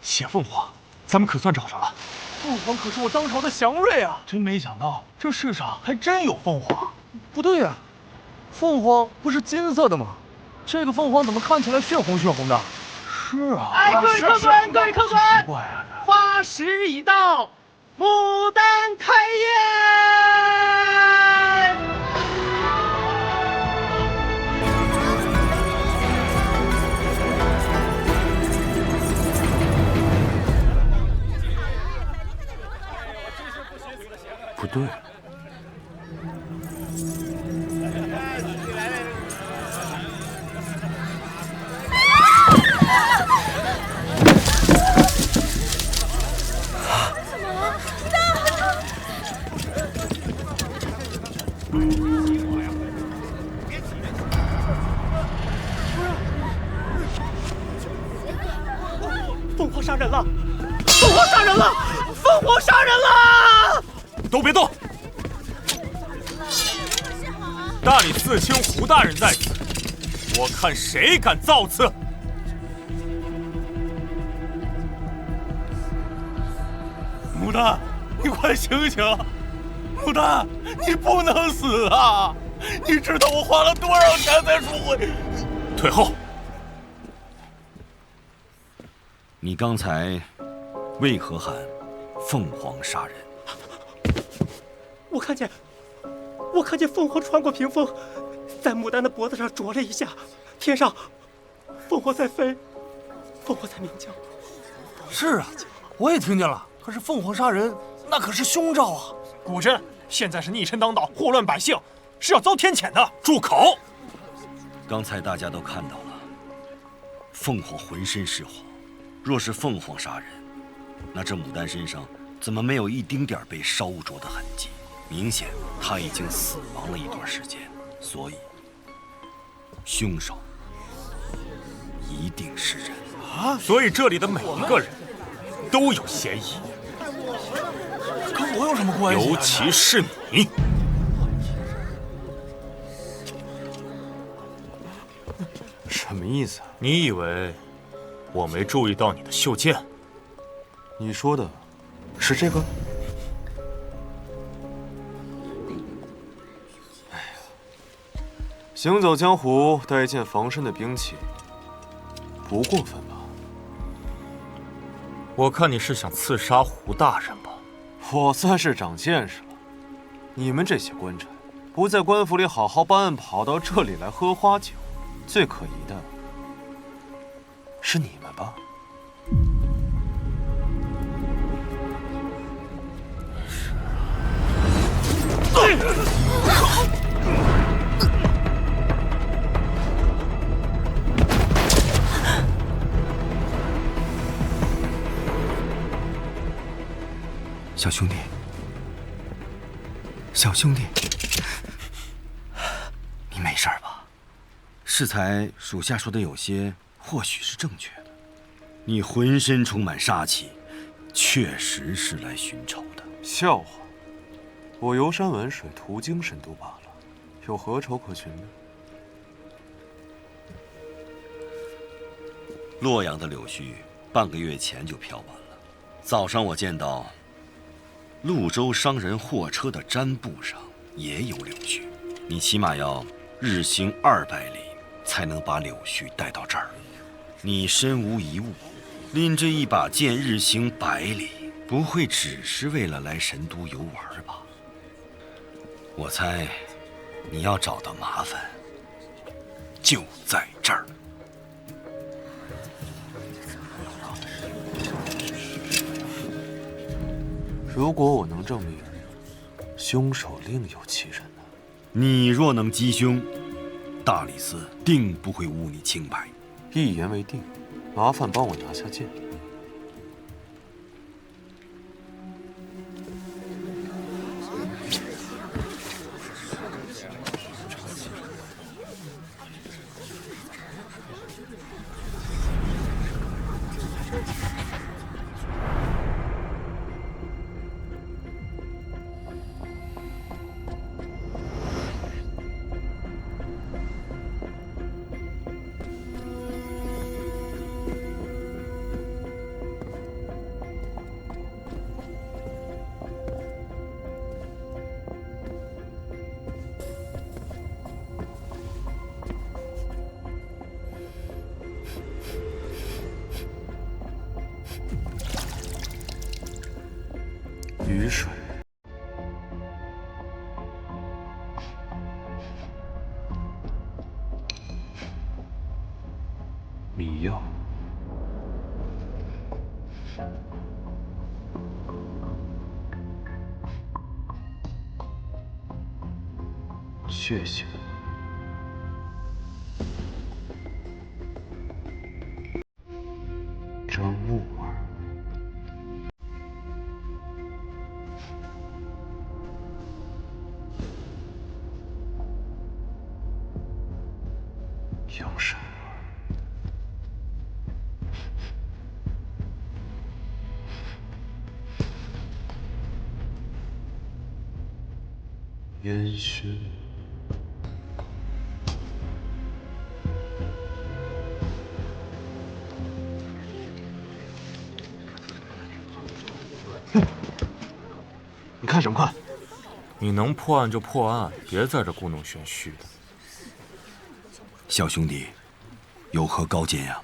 血凤凰，咱们可算找着了。凤凰可是我当朝的祥瑞啊！真没想到这世上还真有凤凰。不对呀，凤凰不是金色的吗？这个凤凰怎么看起来血红血红的？是啊，哎，各位客官，各位客官，奇怪啊！花时已到，牡丹开宴。不对，凤凰杀人了！凤凰杀人了！凤凰杀人了！都别动！大理寺卿胡大人在此，我看谁敢造次！牡丹，你快醒醒！牡丹，你不能死啊！你知道我花了多少钱才赎回？退后！你刚才为何喊凤凰杀人？我看见凤凰穿过屏风，在牡丹的脖子上啄了一下，天上凤凰在飞，凤凰在鸣叫。是啊，我也听见了。可是凤凰杀人，那可是凶兆啊！古真现在是逆臣当道，祸乱百姓，是要遭天谴的。住口！刚才大家都看到了，凤凰浑身是火。若是凤凰杀人，那这牡丹身上怎么没有一丁点被烧灼的痕迹？明显她已经死亡了一段时间，所以凶手一定是人啊！所以这里的每一个人都有嫌疑，跟我有什么关系？尤其是你。什么意思？你以为我没注意到你的袖剑？你说的是这个？哎呀，行走江湖带一件防身的兵器，不过分吧？我看你是想刺杀胡大人吧？我算是长见识了。你们这些官差，不在官府里好好办案，跑到这里来喝花酒，最可疑的是你们吧？小兄弟，小兄弟，你没事吧？适才属下说的有些或许是正确的，你浑身充满杀气，确实是来寻仇的。笑话，我游山玩水，图经深度罢了，有何仇可寻呢？洛阳的柳絮半个月前就飘完了，早上我见到潞州商人货车的毡布上也有柳絮，你起码要日行200里才能把柳絮带到这儿。你身无一物，拎着一把剑日行100里，不会只是为了来神都游玩吧？我猜你要找的麻烦就在这儿。如果我能证明凶手另有其人呢？你若能击凶，大理寺定不会污你清白。一言为定，麻烦帮我拿下剑。雨水。迷药。血腥。张木耳。阳神味。烟熏。你看什么看？你能破案就破案，别在这故弄玄虚的。小兄弟，有何高见呀？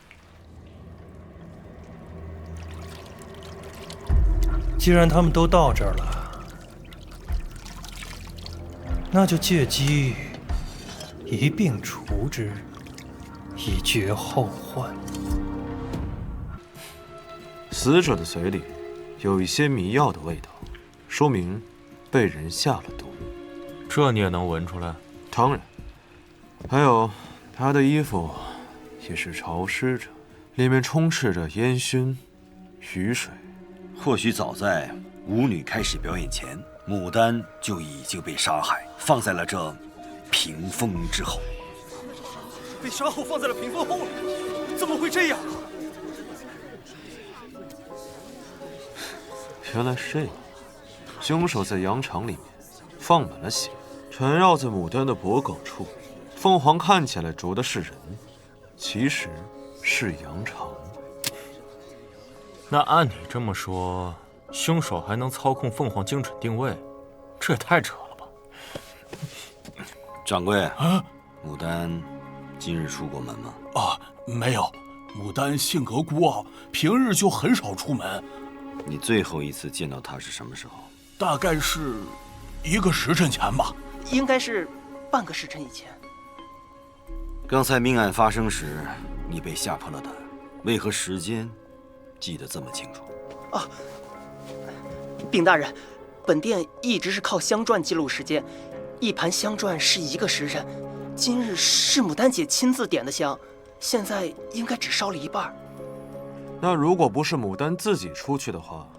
既然他们都到这儿了，那就借机一并除之，以绝后患。死者的嘴里有一些迷药的味道，说明被人下了毒。这你也能闻出来？当然。还有，他的衣服也是潮湿着，里面充斥着烟熏、雨水。或许早在舞女开始表演前，牡丹就已经被杀害，放在了这屏风之后。被杀后放在了屏风后了，怎么会这样？原来是这样，凶手在羊肠里面放满了血，缠绕在牡丹的脖颈处。凤凰看起来啄的是人，其实是羊肠。那按你这么说，凶手还能操控凤凰精准定位，这也太扯了吧！掌柜，牡丹今日出过门吗？没有。牡丹性格孤傲，平日就很少出门。你最后一次见到她是什么时候？大概是1个时辰前吧。应该是半个时辰以前。刚才命案发生时，你被吓破了胆，为何时间记得这么清楚？禀大人，本店一直是靠香篆记录时间，一盘香篆是1个时辰。今日是牡丹姐亲自点的香，现在应该只烧了一半。那如果不是牡丹自己出去的话，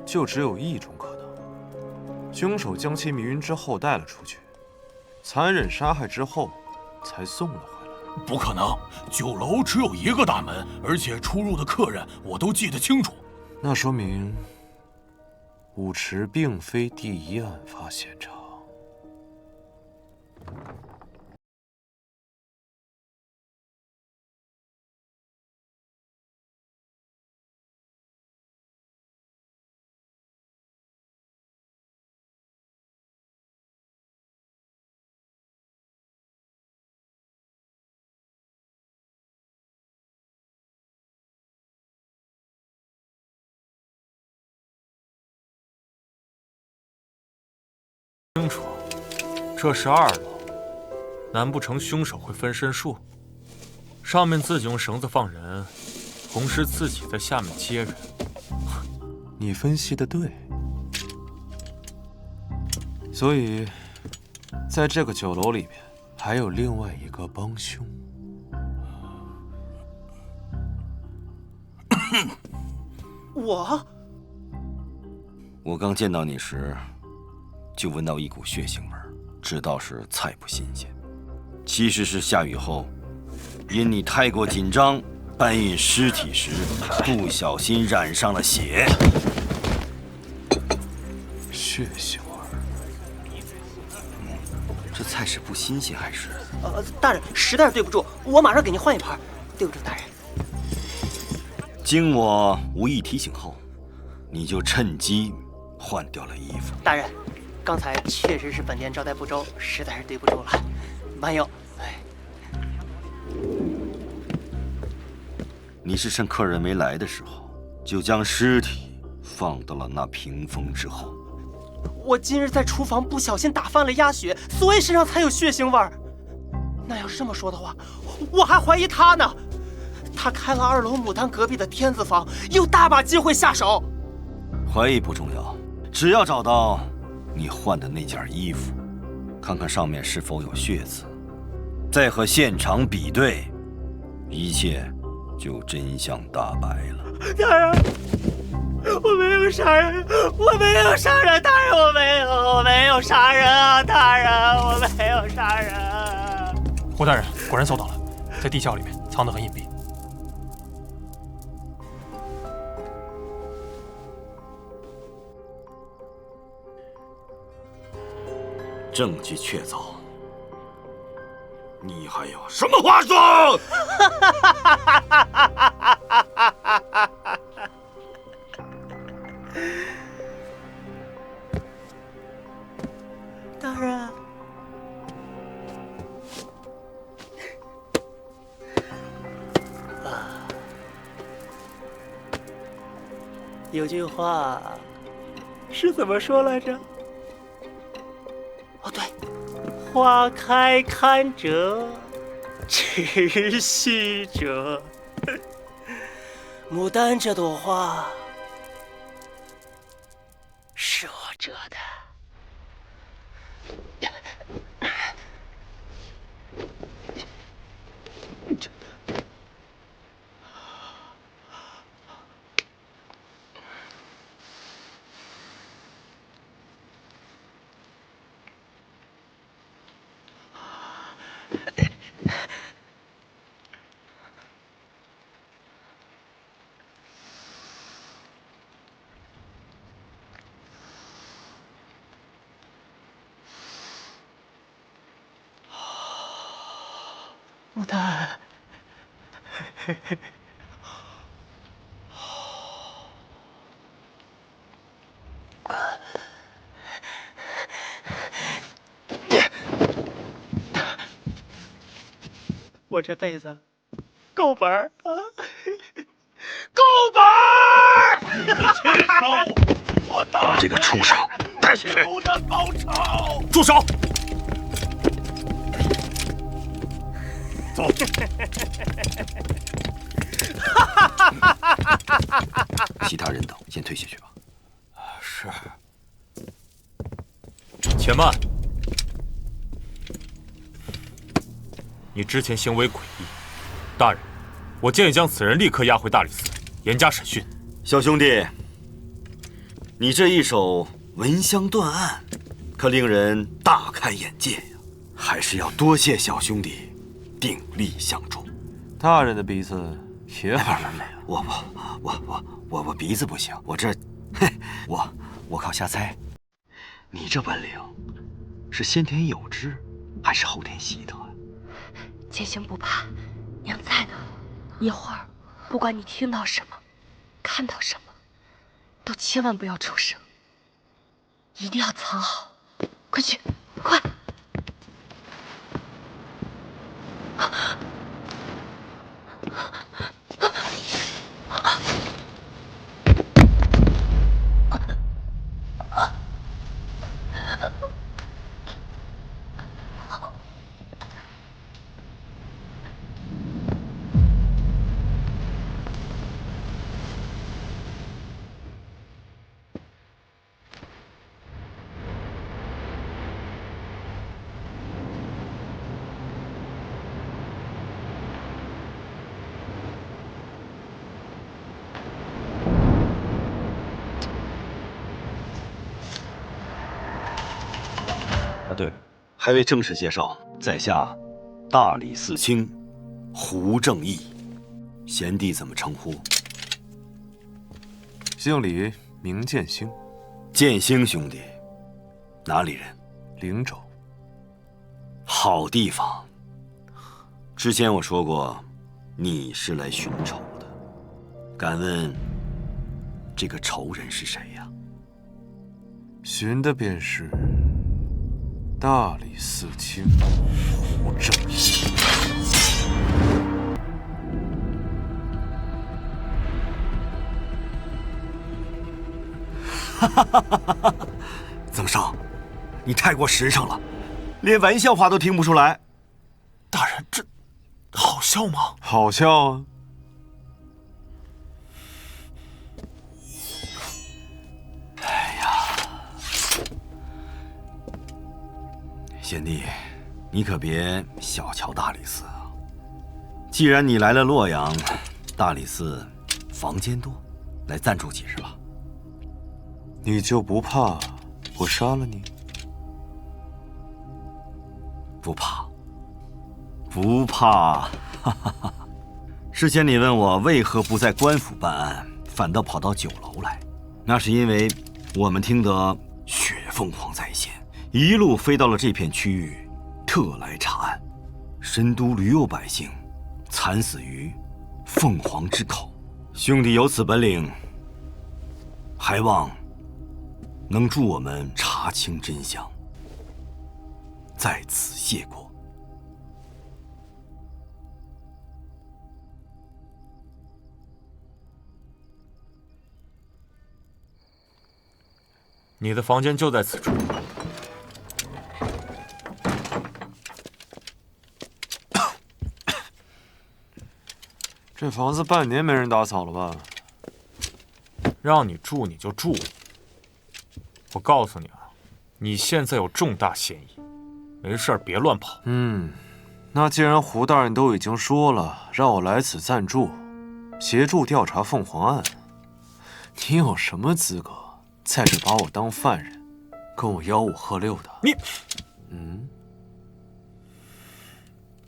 就只有一种可能：凶手将其迷晕之后带了出去，残忍杀害之后才送了回来。不可能，酒楼只有1个大门，而且出入的客人我都记得清楚。那说明舞池并非第1案发现场。清楚，这是2楼，难不成凶手会分身术？上面自己用绳子放人，同时自己在下面接人。你分析的对，所以在这个酒楼里面还有另外一个帮凶。我刚见到你时，就闻到一股血腥味儿，知道是菜不新鲜。其实是下雨后，因你太过紧张，搬运尸体时不小心染上了血。血腥味儿。这菜是不新鲜还是？大人，实在是对不住，我马上给您换一盘。对不住，大人。经我无意提醒后，你就趁机换掉了衣服。大人，刚才确实是本店招待不周，实在是对不住了，万有。你是趁客人没来的时候，就将尸体放到了那屏风之后。我今日在厨房不小心打翻了鸭血，所以身上才有血腥味儿。那要是这么说的话，我还怀疑他呢。他开了2楼牡丹隔壁的天子房，有大把机会下手。怀疑不重要，只要找到你换的那件衣服，看看上面是否有血渍，再和现场比对，一切就真相大白了。大人，我没有杀人，我没有杀人，大人，我没有杀人啊，大人，我没有杀人。胡大人，果然搜到了，在地窖里面藏得很隐蔽。证据确凿，你还有什么话说？大人，有句话是怎么说来着？哦，对，花开堪折直须折。牡丹这朵花是我折的。牡丹，我这辈子够本儿啊，够本儿！把这个畜生带去！住手！走。其他人等先退下去吧。是。且慢！你之前行为诡异，大人，我建议将此人立刻押回大理寺，严加审讯。小兄弟，你这一手闻香断案，可令人大开眼界呀！还是要多谢小兄弟鼎力相助。大人的鼻子也很美啊！我鼻子不行，我这，嘿，我靠瞎猜。你这本领是先天有之，还是后天习得呀？剑行不怕，娘在呢。一会儿，不管你听到什么，看到什么，都千万不要出声，一定要藏好。快去，快！对了，还未正式介绍，在下大理寺卿胡正义，贤弟怎么称呼？姓李，名剑兴，剑兴兄弟，哪里人？灵州。好地方。之前我说过，你是来寻仇的，敢问这个仇人是谁呀？寻的便是大理寺卿胡正义。曾少，你太过实诚了，连玩笑话都听不出来。大人，这好笑吗？好笑啊！贤弟，你可别小瞧大理寺啊！既然你来了洛阳，大理寺房间多，来暂住几日吧。你就不怕我杀了你？不怕，不怕。哈哈哈。之前你问我为何不在官府办案，反倒跑到酒楼来，那是因为我们听得血凤凰在线，一路飞到了这片区域，特来查案。神都屡有百姓惨死于凤凰之口，兄弟有此本领，还望能助我们查清真相，在此谢过。你的房间就在此处。这房子半年没人打扫了吧？让你住你就住。我告诉你啊，你现在有重大嫌疑，没事别乱跑。那既然胡大人都已经说了，让我来此暂住，协助调查凤凰案，你有什么资格在这把我当犯人，跟我吆五喝六的？你，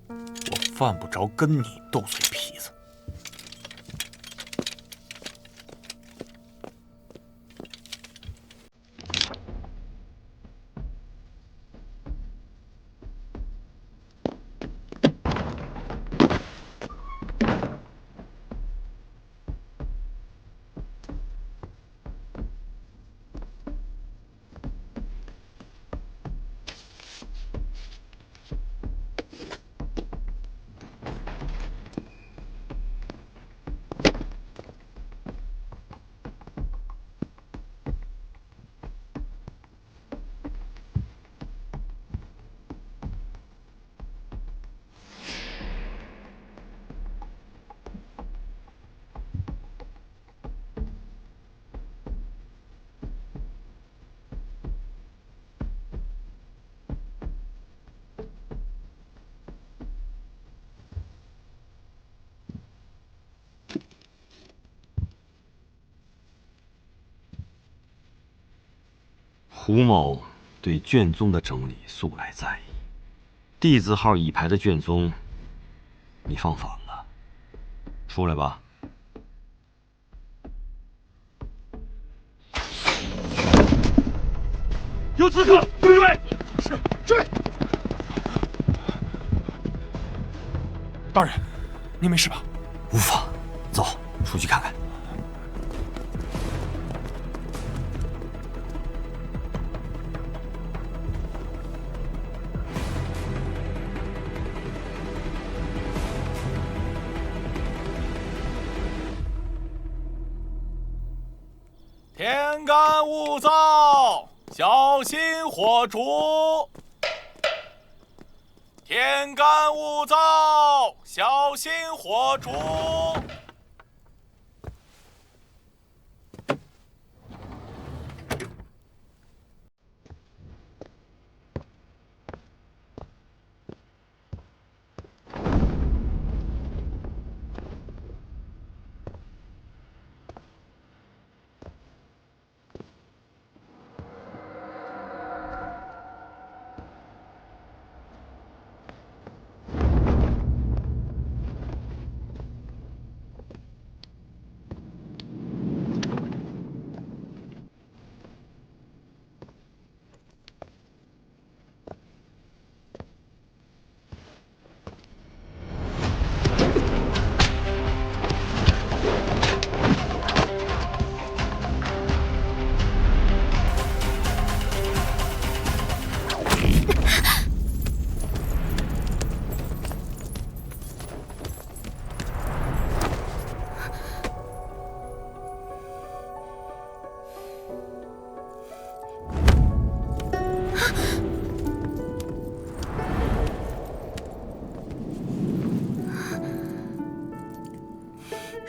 我犯不着跟你斗嘴皮子。胡某对卷宗的整理素来在意，弟子号已排的卷宗，你放反了，出来吧。有刺客，追！是，追！大人，您没事吧？无妨，走，出去看看。天干物燥，小心火烛。天干物燥，小心火烛。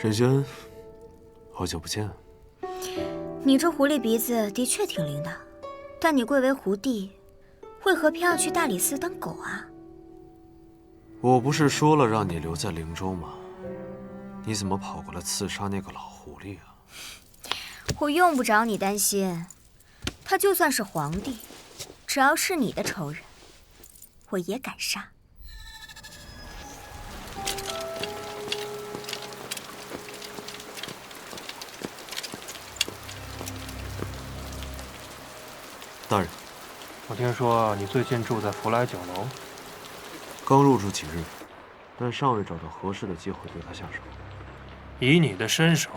沈轩，好久不见。你这狐狸鼻子的确挺灵的，但你贵为狐帝，为何偏要去大理寺当狗啊？我不是说了让你留在灵州吗？你怎么跑过来刺杀那个老狐狸啊？我用不着你担心，他就算是皇帝，只要是你的仇人，我也敢杀。大人，我听说你最近住在福来酒楼，刚入住几日，但尚未找到合适的机会对他下手。以你的身手，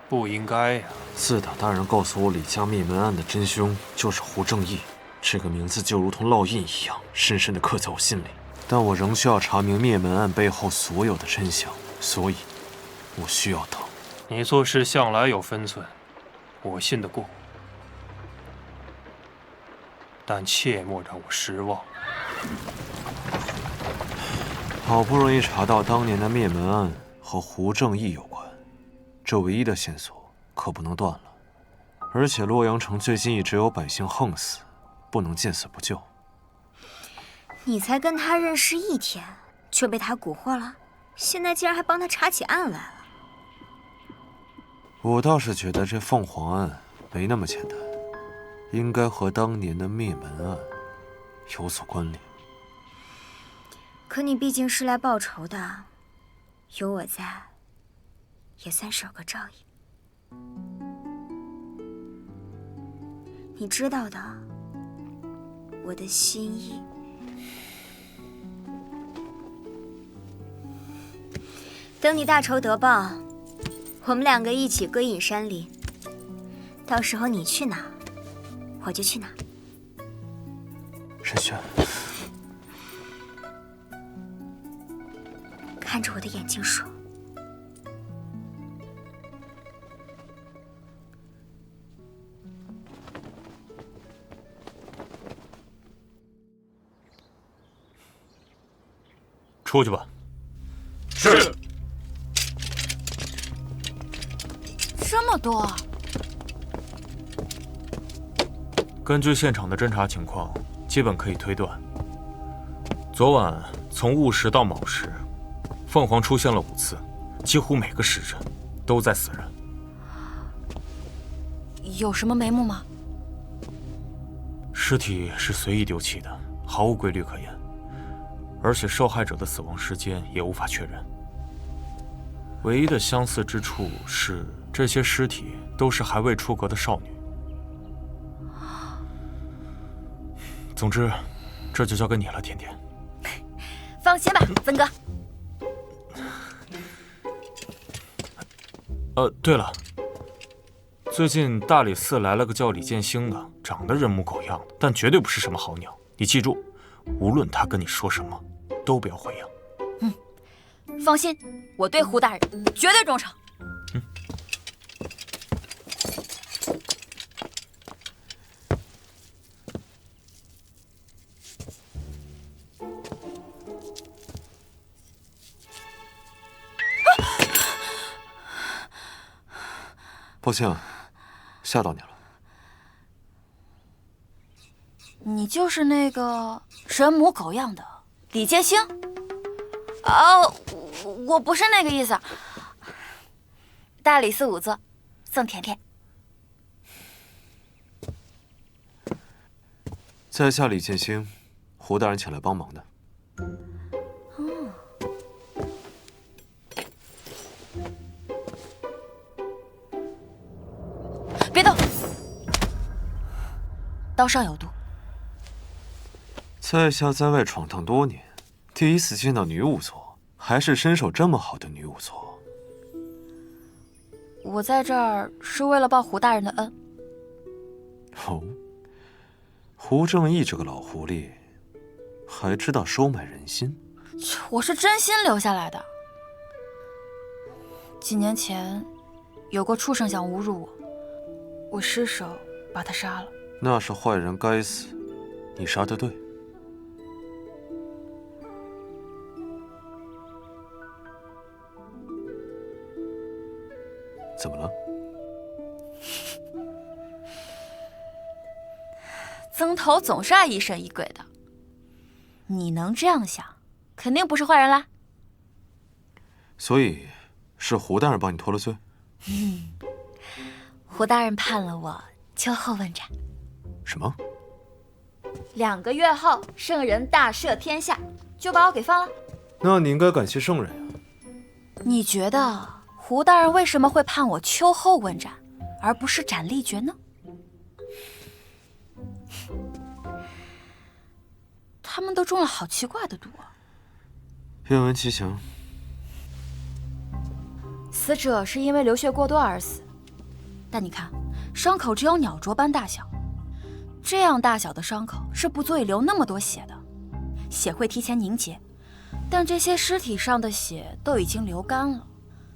不应该呀。自打大人告诉我李家灭门案的真凶就是胡正义，这个名字就如同烙印一样，深深地刻在我心里。但我仍需要查明灭门案背后所有的真相，所以，我需要等。你做事向来有分寸，我信得过。但切莫让我失望。好不容易查到当年的灭门案和胡正义有关，这唯一的线索可不能断了。而且洛阳城最近一直有百姓横死，不能见死不救。你才跟他认识1天，就被他蛊惑了？现在竟然还帮他查起案来了？我倒是觉得这凤凰案没那么简单，应该和当年的灭门案有所关联。可你毕竟是来报仇的，有我在，也算是有个照应。你知道的，我的心意。等你大仇得报，我们2个一起归隐山林。到时候你去哪，我就去哪。沈轩，看着我的眼睛说。出去吧。是。这么多。根据现场的侦查情况，基本可以推断，昨晚从戊时到卯时，凤凰出现了5次，几乎每个时辰都在死人。有什么眉目吗？尸体是随意丢弃的，毫无规律可言，而且受害者的死亡时间也无法确认。唯一的相似之处是，这些尸体都是还未出阁的少女。总之，这就交给你了，甜甜。放心吧，曾哥。对了，最近大理寺来了个叫李建兴的，长得人模狗样的，但绝对不是什么好鸟。你记住，无论他跟你说什么，都不要回应。放心，我对胡大人绝对忠诚。抱歉，吓到你了。你就是那个人模狗样的李建兴？哦，我不是那个意思。大理寺仵作宋甜甜。在下李建兴，胡大人请来帮忙的。别动，刀上有毒。在下在外闯荡多年，第一次见到女仵作，还是身手这么好的女仵作。我在这儿是为了报胡大人的恩。哦，胡正义这个老狐狸，还知道收买人心。我是真心留下来的。几年前，有个畜生想侮辱我，我失手把他杀了。那是坏人该死，你杀得对。怎么了？曾头总是爱疑神疑鬼的，你能这样想，肯定不是坏人啦。所以是胡大人帮你脱了罪？胡大人判了我秋后问斩。什么2个月后，圣人大赦天下，就把我给放了。那你应该感谢圣人呀。你觉得胡大人为什么会判我秋后问斩，而不是斩立决呢？他们都中了好奇怪的毒啊！愿闻其详。死者是因为流血过多而死，但你看，伤口只有鸟啄般大小，这样大小的伤口是不足以流那么多血的，血会提前凝结。但这些尸体上的血都已经流干了，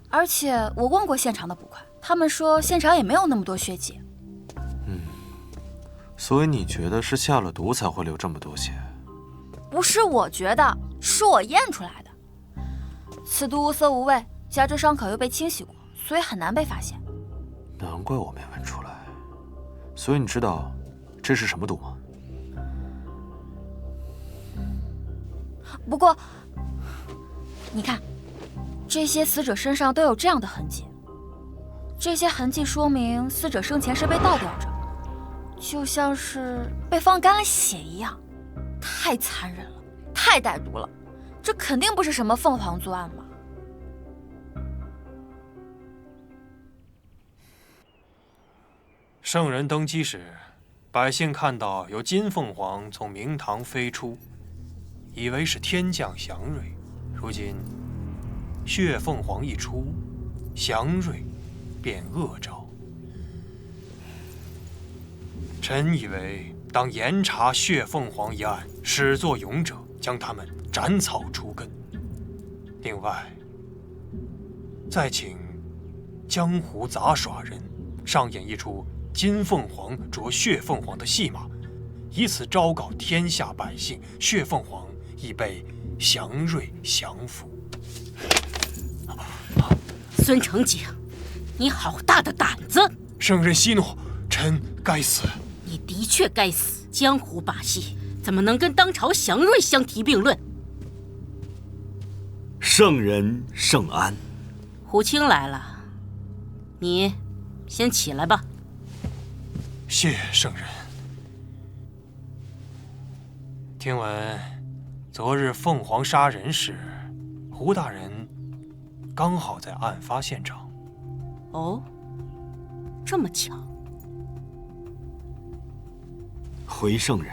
而且我问过现场的捕快，他们说现场也没有那么多血迹。所以你觉得是下了毒才会流这么多血？不是我觉得，是我验出来的。此毒无色无味，加之伤口又被清洗过，所以很难被发现。难怪我没闻出来。所以你知道这是什么毒吗？不过，你看，这些死者身上都有这样的痕迹，这些痕迹说明死者生前是被倒吊着，就像是被放干了血一样，太残忍了，太歹毒了，这肯定不是什么凤凰作案吧？圣人登基时，百姓看到有金凤凰从明堂飞出，以为是天降祥瑞。如今血凤凰一出，祥瑞变恶兆。臣以为当严查血凤凰一案，始作俑者将他们斩草除根。另外，再请江湖杂耍人上演一出金凤凰啄血凤凰的戏码，以此昭告天下百姓，血凤凰已被祥瑞降服。孙成景，你好大的胆子！圣人息怒，臣该死。你的确该死！江湖把戏怎么能跟当朝祥瑞相提并论？圣人圣安。胡青来了，你先起来吧。谢圣人。听闻昨日凤凰杀人时，胡大人刚好在案发现场。哦，这么巧。回圣人，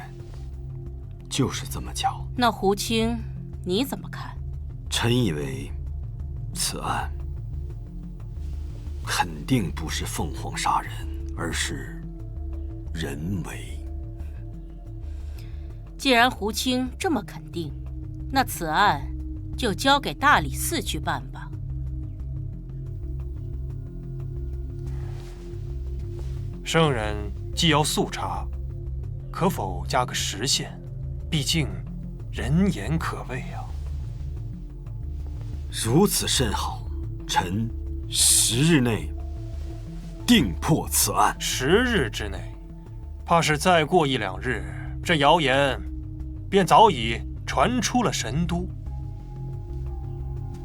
就是这么巧。那胡青，你怎么看？臣以为，此案肯定不是凤凰杀人，而是人为。既然胡青这么肯定，那此案就交给大理寺去办吧。圣人既要速查，可否加个时限？毕竟人言可畏啊。如此甚好，臣10日内定破此案。10日之内，怕是再过1、2日，这谣言便早已传出了神都。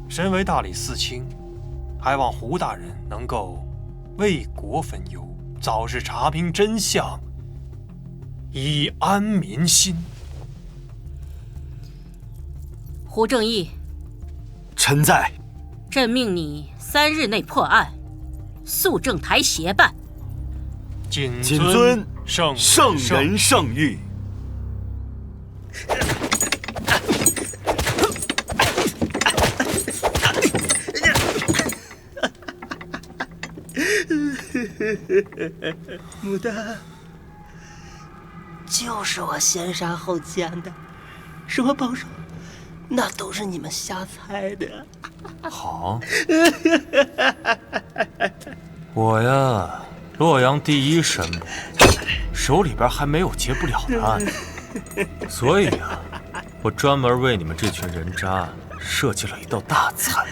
身为大理寺卿，还望胡大人能够为国分忧，早日查明真相，以安民心。胡正义，臣在。朕命你3日内破案，肃正台协办。谨遵圣人圣谕。牡丹，就是我先杀后奸的，什么帮手，那都是你们瞎猜的。好，我呀，洛阳第一神母，手里边还没有结不了的案，所以啊，我专门为你们这群人渣设计了一道大餐，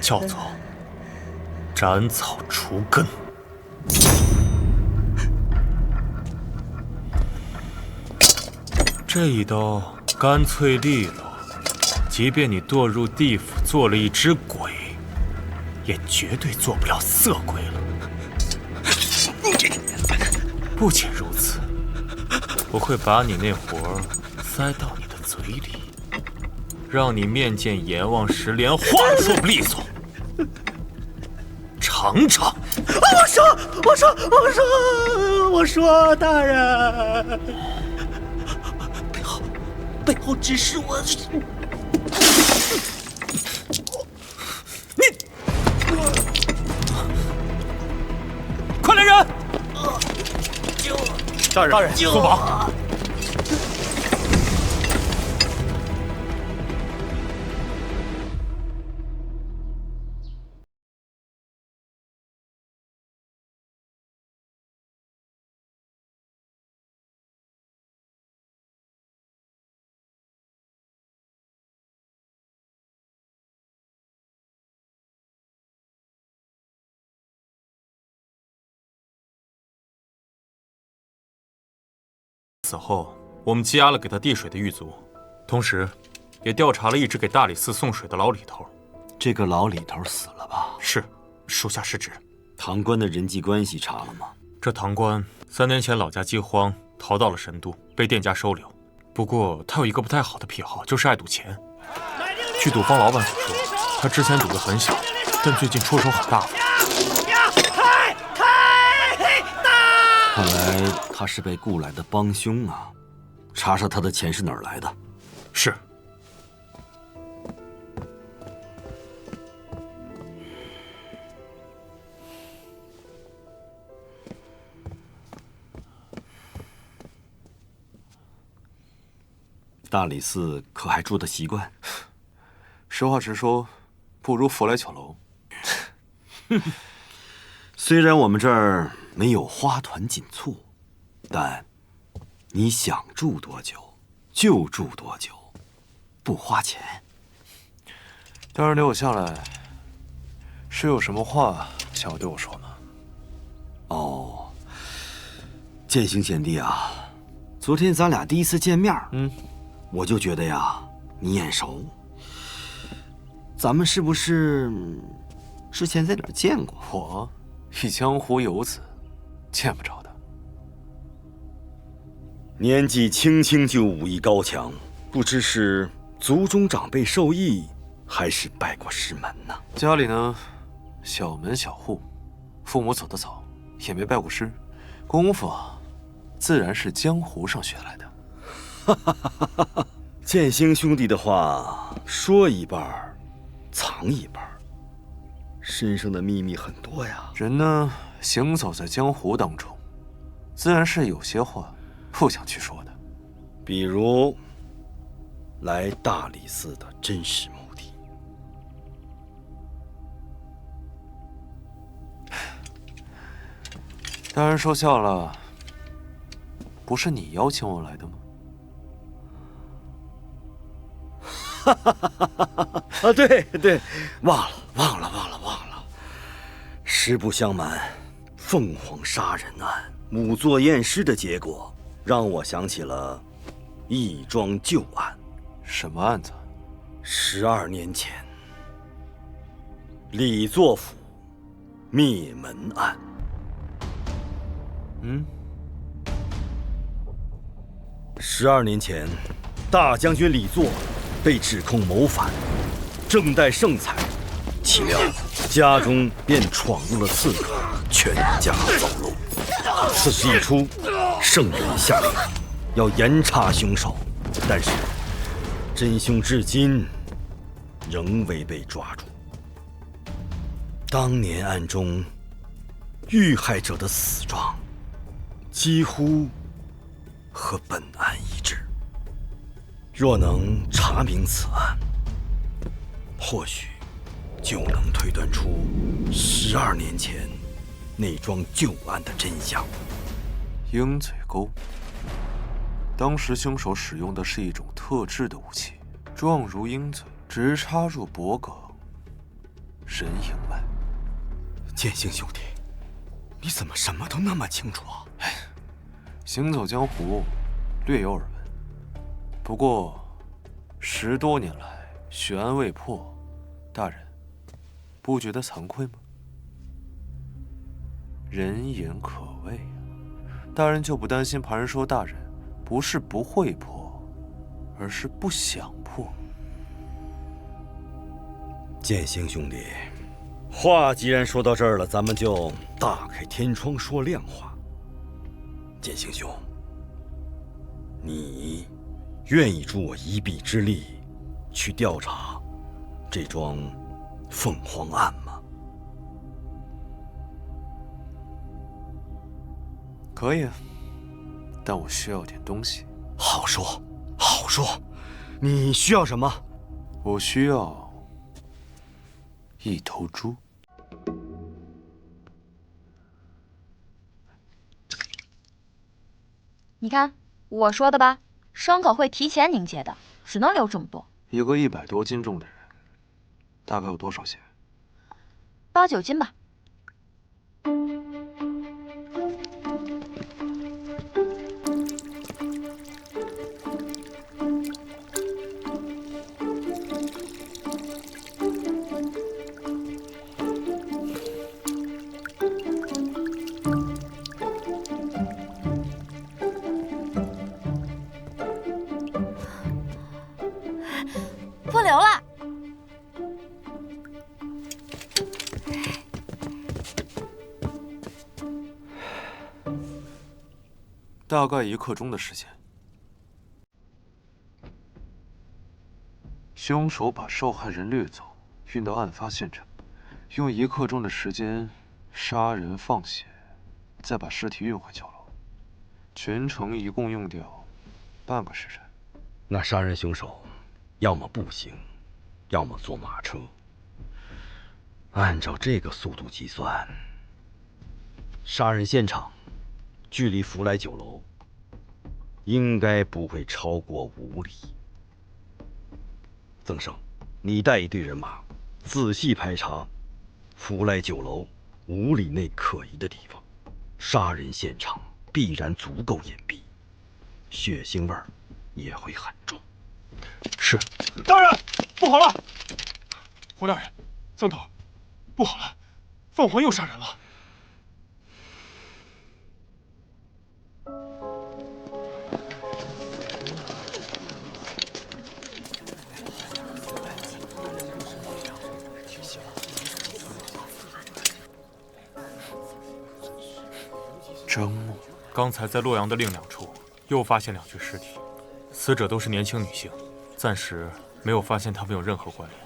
叫做斩草除根。这一刀干脆利落，即便你堕入地府做了一只鬼，也绝对做不了色鬼了。不仅如此，我会把你那活儿塞到你的嘴里，让你面见阎王时连话说不利索。尝尝。我说，大人，背后指使我。快来人！大人，松绑！死后，我们羁押了给他递水的狱卒，同时，也调查了一直给大理寺送水的老李头。这个老李头死了吧？是，属下失职。唐官的人际关系查了吗？这唐官3年前老家饥荒，逃到了神都，被店家收留。不过他有一个不太好的癖好，就是爱赌钱。据赌坊老板所说，他之前赌得很小，但最近出手很大方。看来他是被雇来的帮凶啊！查查他的钱是哪儿来的。是。大理寺可还住得习惯？实话实说，不如佛来巧楼。虽然我们这儿没有花团锦簇，但你想住多久就住多久，不花钱。大人留我下来，是有什么话想要对我说吗？哦，剑行贤弟啊，昨天咱俩第一次见面，我就觉得呀，你眼熟。咱们是不是之前在哪儿见过？我一江湖游子，见不着的。年纪轻轻就武艺高强，不知是族中长辈授意，还是拜过师门呢？家里呢，小门小户，父母走得早，也没拜过师，功夫啊，自然是江湖上学来的。剑星兄弟的话说一半，藏一半，身上的秘密很多呀。人呢，行走在江湖当中，自然是有些话不想去说的。比如，来大理寺的真实目的。大人说笑了，不是你邀请我来的吗？啊，对，忘了。实不相瞒，凤凰杀人案仵作验尸的结果，让我想起了一桩旧案。什么案子？12年前，李作府灭门案。12年前，大将军李作被指控谋反，正待盛采，岂料家中便闯入了刺客，全家走漏。此事一出，圣人下令要严查凶手，但是真凶至今仍未被抓住。当年案中遇害者的死状几乎和本案一致。若能查明此案，或许就能推断出12年前那桩旧案的真相。鹰嘴钩，当时凶手使用的是一种特制的武器，状如鹰嘴，直插入脖颈、人迎脉。剑心兄弟，你怎么什么都那么清楚啊？行走江湖，略有耳闻。不过10多年来悬案未破，大人不觉得惭愧吗？人言可畏啊，大人就不担心旁人说大人不是不会破，而是不想破？剑心兄弟，话既然说到这儿了，咱们就大开天窗说亮话。剑心兄，你愿意助我一臂之力，去调查这桩凤凰案吗？可以啊，但我需要点东西。好说，好说。你需要什么？我需要1头猪。你看我说的吧，伤口会提前凝结的，只能留这么多。一个100多斤重的人，大概有多少血？8、9斤吧。不流了。大概1刻钟的时间。凶手把受害人掠走，运到案发现场，用1刻钟的时间杀人放血，再把尸体运回酒楼，全程一共用掉半个时辰。那杀人凶手要么步行，要么坐马车。按照这个速度计算，杀人现场距离福来酒楼应该不会超过5里。曾生，你带一队人马，仔细排查福来酒楼5里内可疑的地方。杀人现场必然足够隐蔽，血腥味儿也会很重。是，大人，不好了！胡大人，曾头，不好了，凤凰又杀人了。张默，刚才在洛阳的另2处又发现2具尸体，死者都是年轻女性，暂时没有发现他们有任何关联。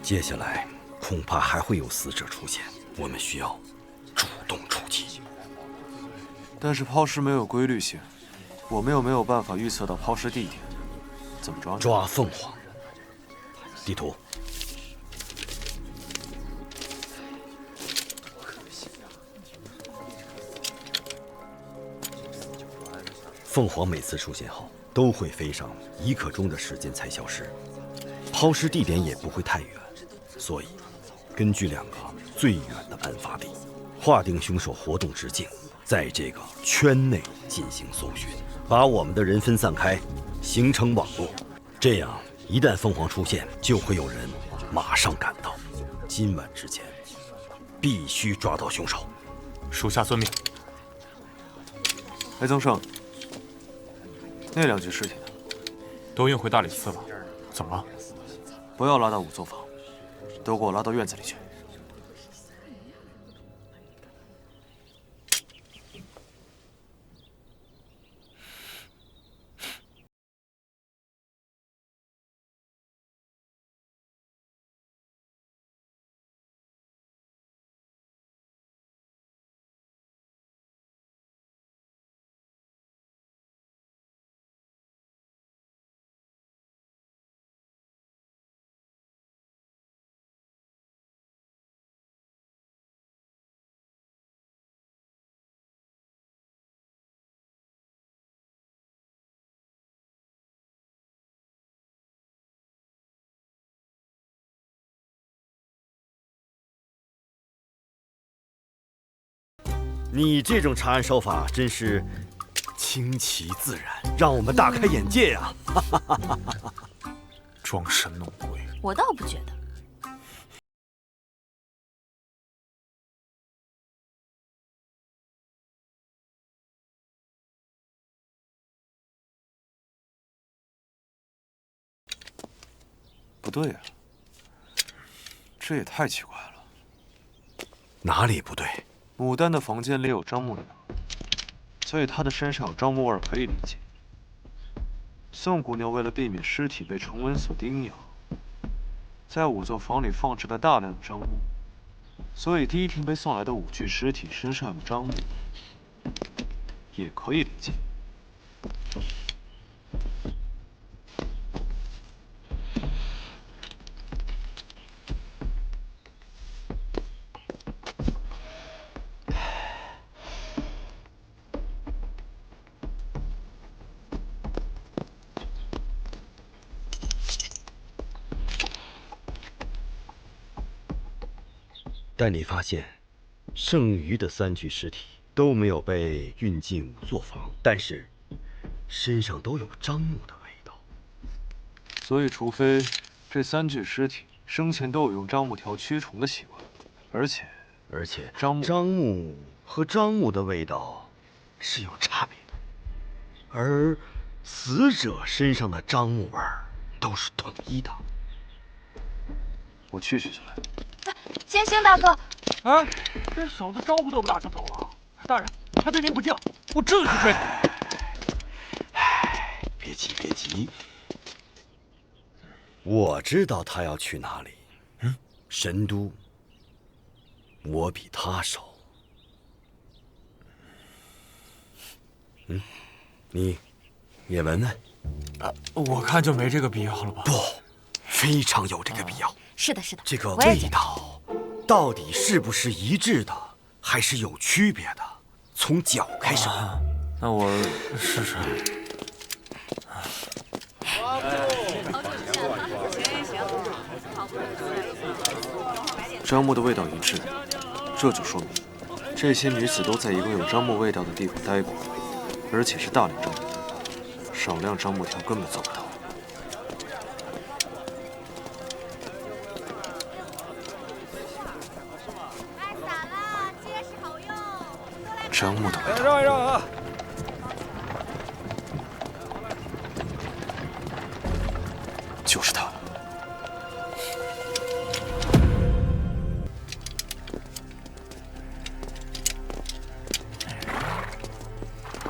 接下来恐怕还会有死者出现，我们需要主动出击。但是抛尸没有规律性，我们又没有办法预测到抛尸地点，怎么抓呢？抓凤凰。地图。凤凰每次出现后都会飞上1刻钟的时间才消失，抛尸地点也不会太远，所以根据2个最远的案发地，划定凶手活动直径，在这个圈内进行搜寻，把我们的人分散开，形成网络。这样一旦凤凰出现，就会有人马上赶到。今晚之前必须抓到凶手。属下遵命。哎，曾胜，那2具尸体呢？都运回大理寺了。怎么了？不要拉到仵作坊，都给我拉到院子里去。你这种查案手法真是清奇自然，让我们大开眼界呀！装神弄鬼，我倒不觉得。不对呀，这也太奇怪了。哪里不对？牡丹的房间里有樟木鸟，所以她的身上有樟木味可以理解。宋姑娘为了避免尸体被虫蚊所叮咬，在仵作房里放置了大量的樟木，所以第一天被送来的5具尸体身上有樟木，也可以理解。但你发现，剩余的3具尸体都没有被运进仵作房，但是身上都有樟木的味道。所以，除非这3具尸体生前都有用樟木条驱虫的习惯，而且樟木和樟木的味道是有差别的，而死者身上的樟木味都是统一的。我去就来。星星大哥，哎，这小子招呼都不打就走了。大人，他对您不敬，我这就去追。别急，别急，我知道他要去哪里。神都，我比他熟。你也闻闻。我看就没这个必要了吧？不，非常有这个必要。是的，是的，这个味道到底是不是一致的，还是有区别的？从脚开始闻。那我试试。樟木的味道一致，这就说明这些女子都在一个有樟木味道的地方待过，而且是大量樟木，少量樟木条根本做不到。樟木的味道。让一让啊！就是他。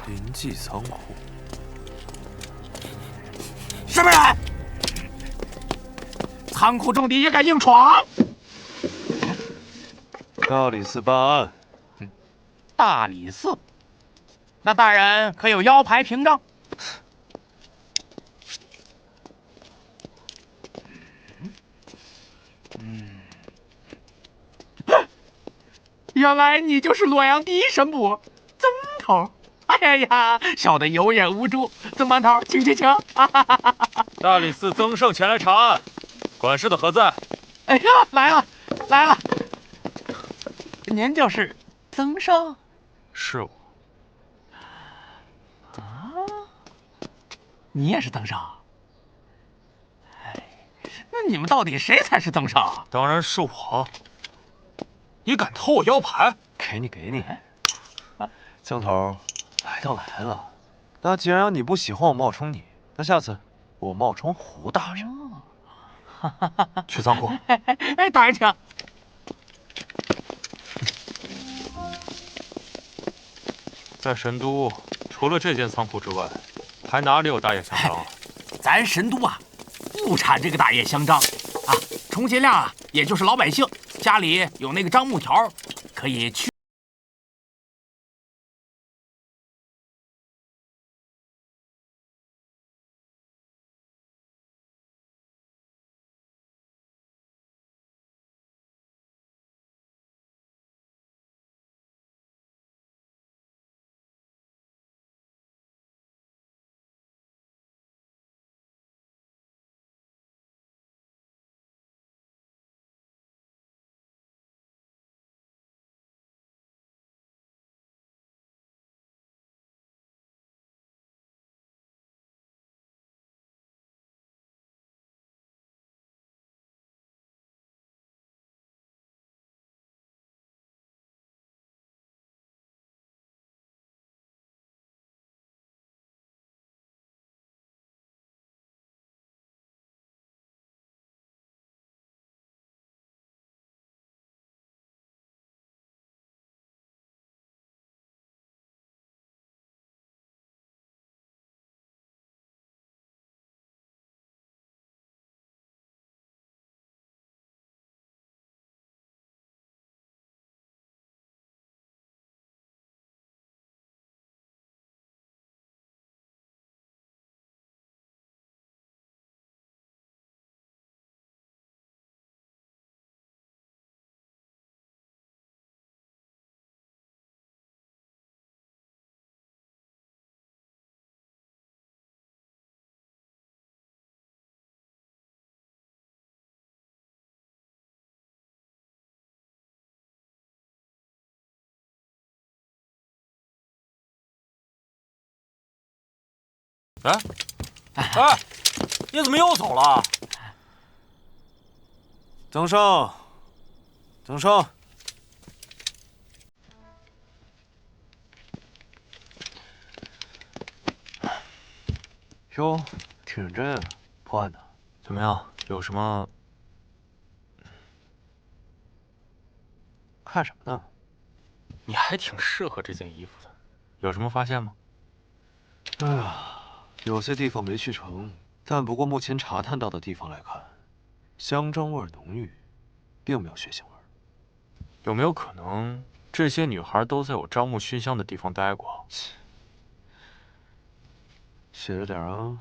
临济仓库。什么人？仓库中敌也敢硬闯？大理寺办案。大理寺，那大人可有腰牌凭证？原来你就是洛阳第一神捕曾头。哎呀，小的有眼无珠，曾班头，请。大理寺曾胜前来查案，管事的何在？哎呀，来了，您就是曾胜？是我。你也是曾胜？哎，那你们到底谁才是曾胜？当然是我。你敢偷我腰牌？给你。曾头，来都来了，那既然你不喜欢我冒充你，那下次我冒充胡大人。去仓库。哎，大人请。在神都，除了这间仓库之外，还哪里有大叶香樟啊？咱神都啊，不产这个大叶香樟啊，充其量啊，也就是老百姓家里有那个樟木条，可以驱。哎，你怎么又走了？增生，增生。哟，挺认真啊，破案的。怎么样？有什么？看什么呢？你还挺适合这件衣服的，有什么发现吗？哎呀，有些地方没去成，但不过目前查探到的地方来看，香樟味浓郁，并没有血腥味。有没有可能这些女孩都在有樟木熏香的地方待过？写着点啊，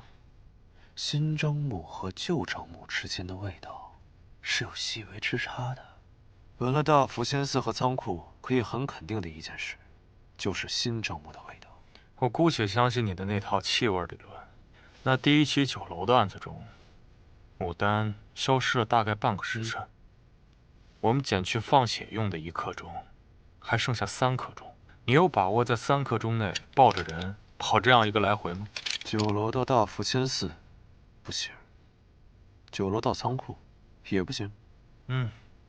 新樟木和旧樟木之间的味道是有细微之差的。闻了大福仙寺和仓库，可以很肯定的一件事，就是新樟木的味道。我姑且相信你的那套气味理论。那第一起酒楼的案子中，牡丹消失了大概半个时辰。我们捡去放血用的1刻钟，还剩下3刻钟。你有把握在3刻钟内抱着人跑这样一个来回吗？酒楼到大福仙寺不行，酒楼到仓库也不行。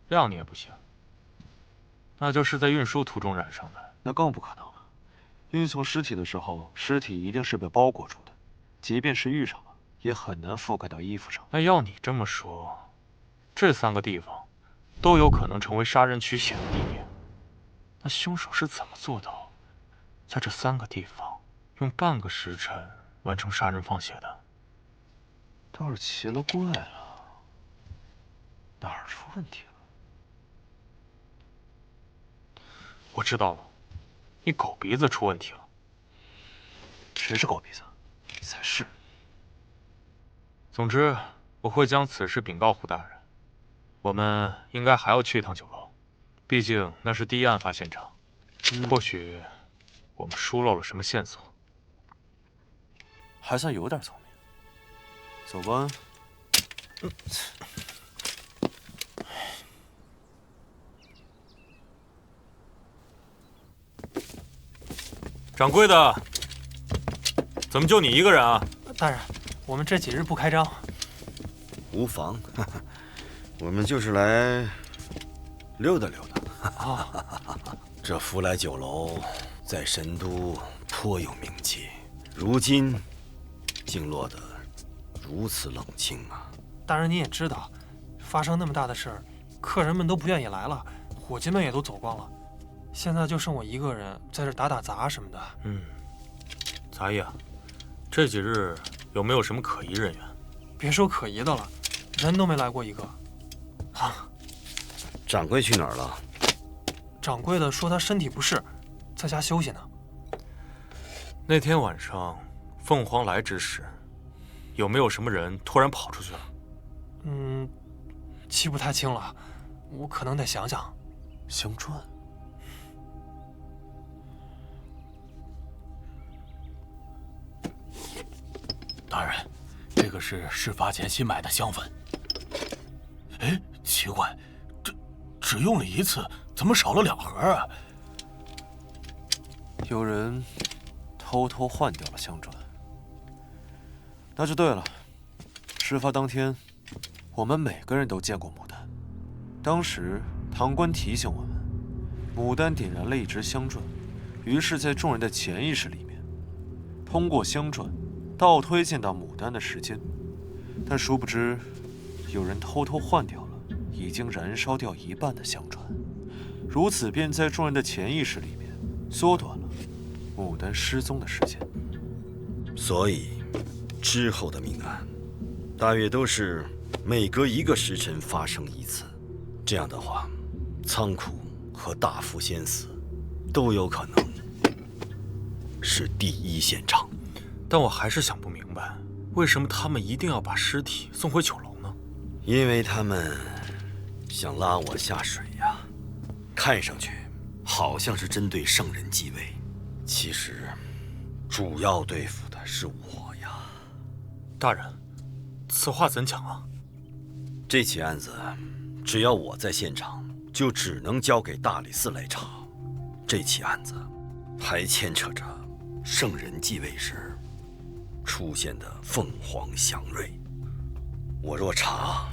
谅你也不行。那就是在运输途中染上的。那更不可能了。运送尸体的时候，尸体一定是被包裹住的，即便是遇上了，也很难覆盖到衣服上。那要你这么说，这3个地方都有可能成为杀人取血的地点。那凶手是怎么做到在这3个地方用半个时辰完成杀人放血的？倒是奇了怪了，哪儿出问题了？我知道了，你狗鼻子出问题了。谁是狗鼻子？你才是。总之，我会将此事禀告胡大人。我们应该还要去一趟酒楼，毕竟那是第一案发现场。或许我们疏漏了什么线索。还算有点聪明。走吧。掌柜的，怎么就你一个人啊？大人，我们这几日不开张。无妨，我们就是来溜达溜达。这福来酒楼在神都颇有名气，如今竟落得如此冷清啊！大人，你也知道，发生那么大的事儿，客人们都不愿意来了，伙计们也都走光了，现在就剩我一个人在这打打杂什么的。杂役啊，这几日有没有什么可疑人员？别说可疑的了，人都没来过一个。掌柜去哪儿了？掌柜的说他身体不适，在家休息呢。那天晚上凤凰来之时，有没有什么人突然跑出去了？记不太清了，我可能得想想。香砖。大人，这个是事发前新买的香粉。哎，奇怪，这只用了1次，怎么少了2盒啊？有人偷偷换掉了香砖。那就对了。事发当天，我们每个人都见过牡丹。当时堂官提醒我们，牡丹点燃了一支香砖，于是，在众人的潜意识里面，通过香砖倒推见到牡丹的时间。但殊不知，有人偷偷换掉了已经燃烧掉1半的香砖，如此便在众人的潜意识里面缩短了牡丹失踪的时间。所以，之后的命案，大约都是每隔1个时辰发生1次。这样的话，仓库和大福仙寺都有可能是第1现场。但我还是想不明白，为什么他们一定要把尸体送回酒楼呢？因为他们想拉我下水呀。看上去好像是针对圣人继位，其实主要对付的是我呀。大人，此话怎讲啊？这起案子，只要我在现场，就只能交给大理寺来查。这起案子还牵扯着圣人继位时出现的凤凰祥瑞。我若查，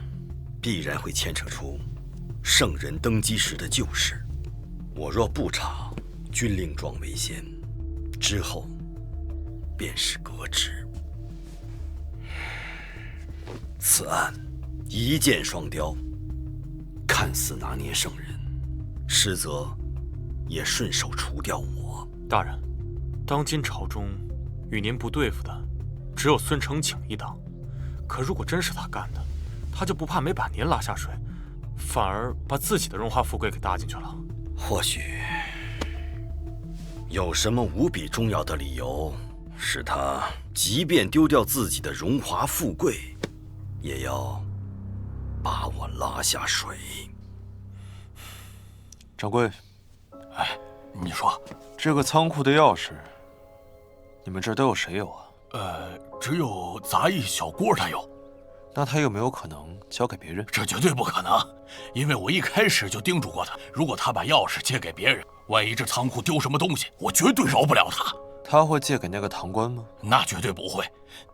必然会牵扯出圣人登基时的旧事；我若不查，军令状为先，之后便是革职。此案一箭双雕，看似拿捏圣人，实则也顺手除掉我。大人，当今朝中与您不对付的，只有孙承景一党。可如果真是他干的，他就不怕没把您拉下水，反而把自己的荣华富贵给搭进去了。或许有什么无比重要的理由，使他即便丢掉自己的荣华富贵，也要把我拉下水。掌柜，哎，你说这个仓库的钥匙，你们这儿都有谁有啊？只有杂役小郭他有。那他有没有可能交给别人？这绝对不可能，因为我一开始就叮嘱过他，如果他把钥匙借给别人，万一这仓库丢什么东西，我绝对饶不了他。他会借给那个堂官吗？那绝对不会。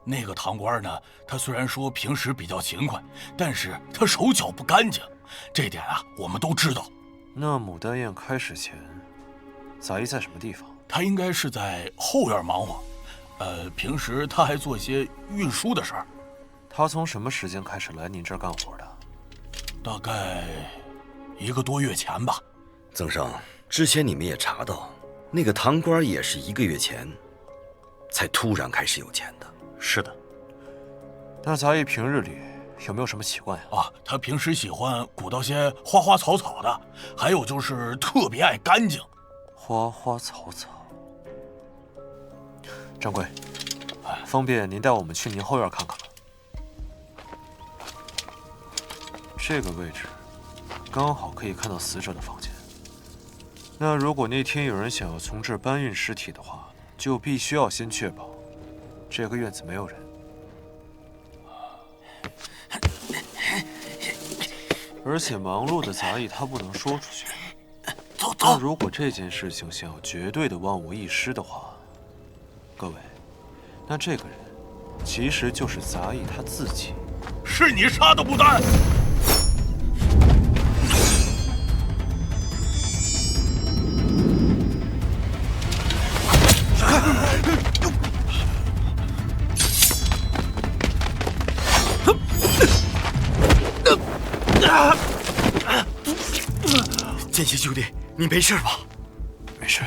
那个堂官呢，他虽然说平时比较勤快，但是他手脚不干净，这点啊我们都知道。那牡丹宴开始前，杂役在什么地方？他应该是在后院忙活，平时他还做一些运输的事儿。他从什么时间开始来您这儿干活的？大概1个多月前吧。曾上，之前你们也查到，那个堂官也是1个月前才突然开始有钱的。是的。那杂役平日里有没有什么习惯呀？啊，他平时喜欢鼓捣些花花草草的，还有就是特别爱干净。花花草草。掌柜，方便您带我们去您后院看看吗？这个位置刚好可以看到死者的房间。那如果那天有人想要从这儿搬运尸体的话，就必须要先确保这个院子没有人。而且忙碌的杂役他不能说出去。那如果这件事情想要绝对的万无一失的话，各位，那这个人其实就是杂役他自己。是你杀的牡丹！剑心兄弟，你没事吧？没事。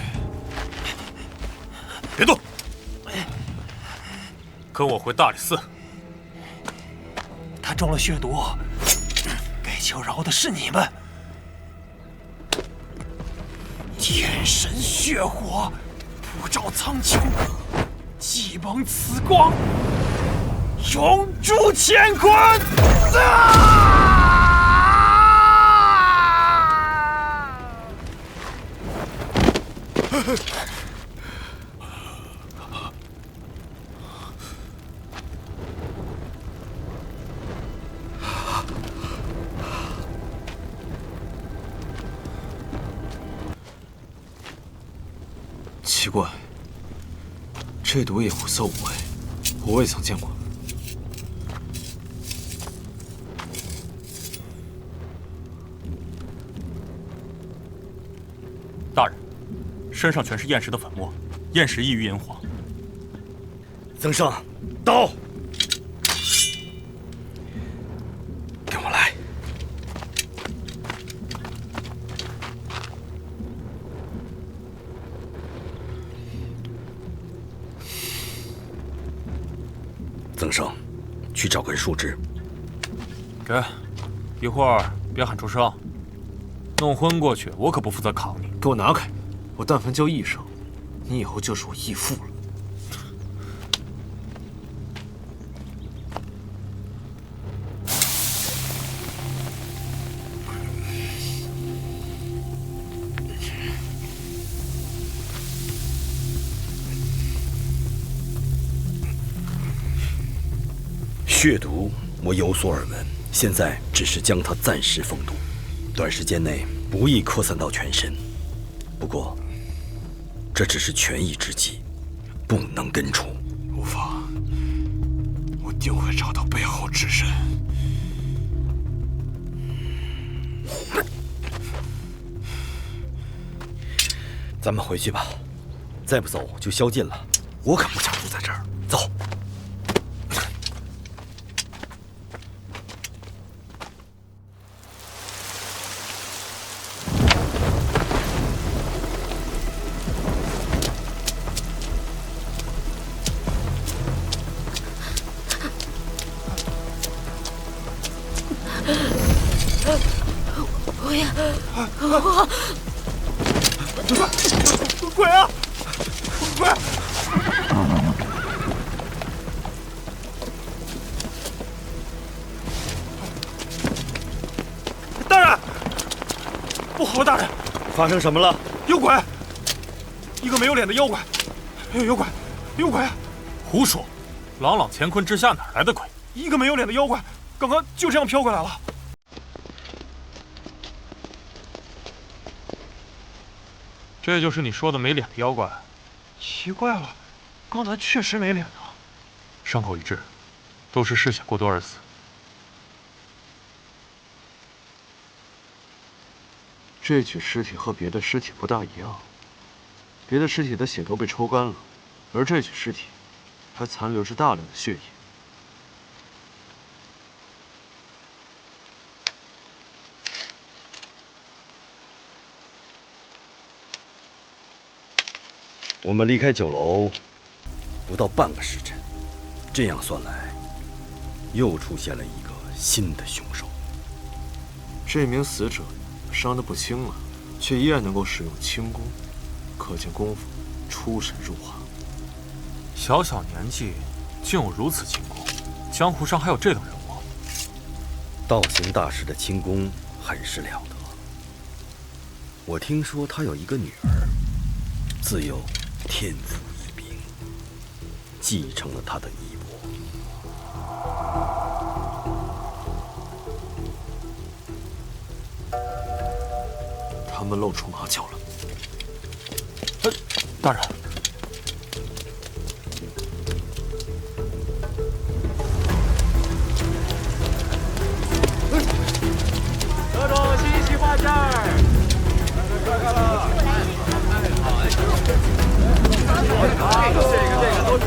别动！跟我回大理寺。他中了血毒，该求饶的是你们。天神血火，普照苍穹，祭蒙此光，永驻乾坤！奇怪，这毒也无色无味，我未曾见过。大人，身上全是厌食的粉末，厌食易于引火。曾胜，刀！跟我来。曾胜，去找根树枝。给，一会儿别喊出声，弄昏过去，我可不负责扛你。给我拿开！我但凡叫一声，你以后就是我义父了。血毒我有所耳闻，现在只是将它暂时封毒，短时间内不易扩散到全身。不过，这只是权宜之计，不能根除。无法，定会找到背后之人。咱们回去吧，再不走就宵禁了。我可不想住在这儿。走。不要！鬼啊！鬼！大人，不好了，大人！发生什么了？有鬼！一个没有脸的妖怪！有鬼！有鬼！胡说！朗朗乾坤之下哪来的鬼？一个没有脸的妖怪，刚刚就这样飘过来了。这就是你说的没脸的妖怪？奇怪了，刚才确实没脸啊。伤口一致，都是嗜血过多而死。这具尸体和别的尸体不大一样，别的尸体的血都被抽干了，而这具尸体还残留着大量的血液。我们离开酒楼不到半个时辰，这样算来，又出现了一个新的凶手。这名死者伤得不轻了，却依然能够使用轻功，可见功夫出神入化。小小年纪竟有如此轻功，江湖上还有这等人物？道行大师的轻功很是了得。我听说他有一个女儿，自幼天赋异禀，继承了他的衣钵。他们露出马脚了。大人，这种新奇花件儿，看了。这个都是。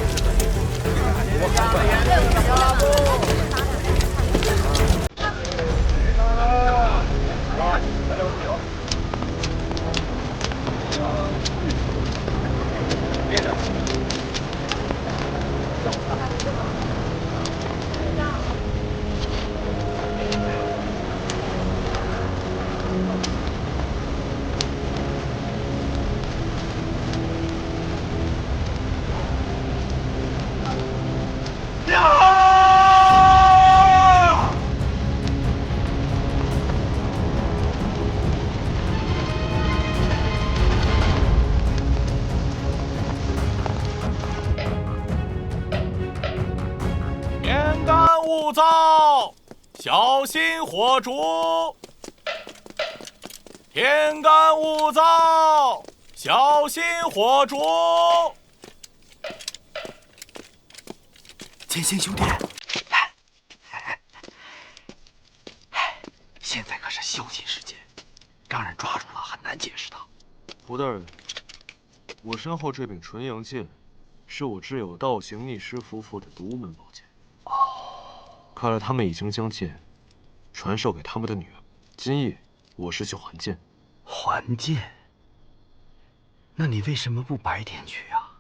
天干物燥，小心火烛。天干物燥，小心火烛。剑心兄弟，现在可是宵禁时间，让人抓住了很难解释的。胡大人，我身后这柄纯阳剑，是我挚友道行逆师夫妇的独门宝剑。看来他们已经将剑传授给他们的女儿。今夜我是去还剑。还剑？那你为什么不白天去啊？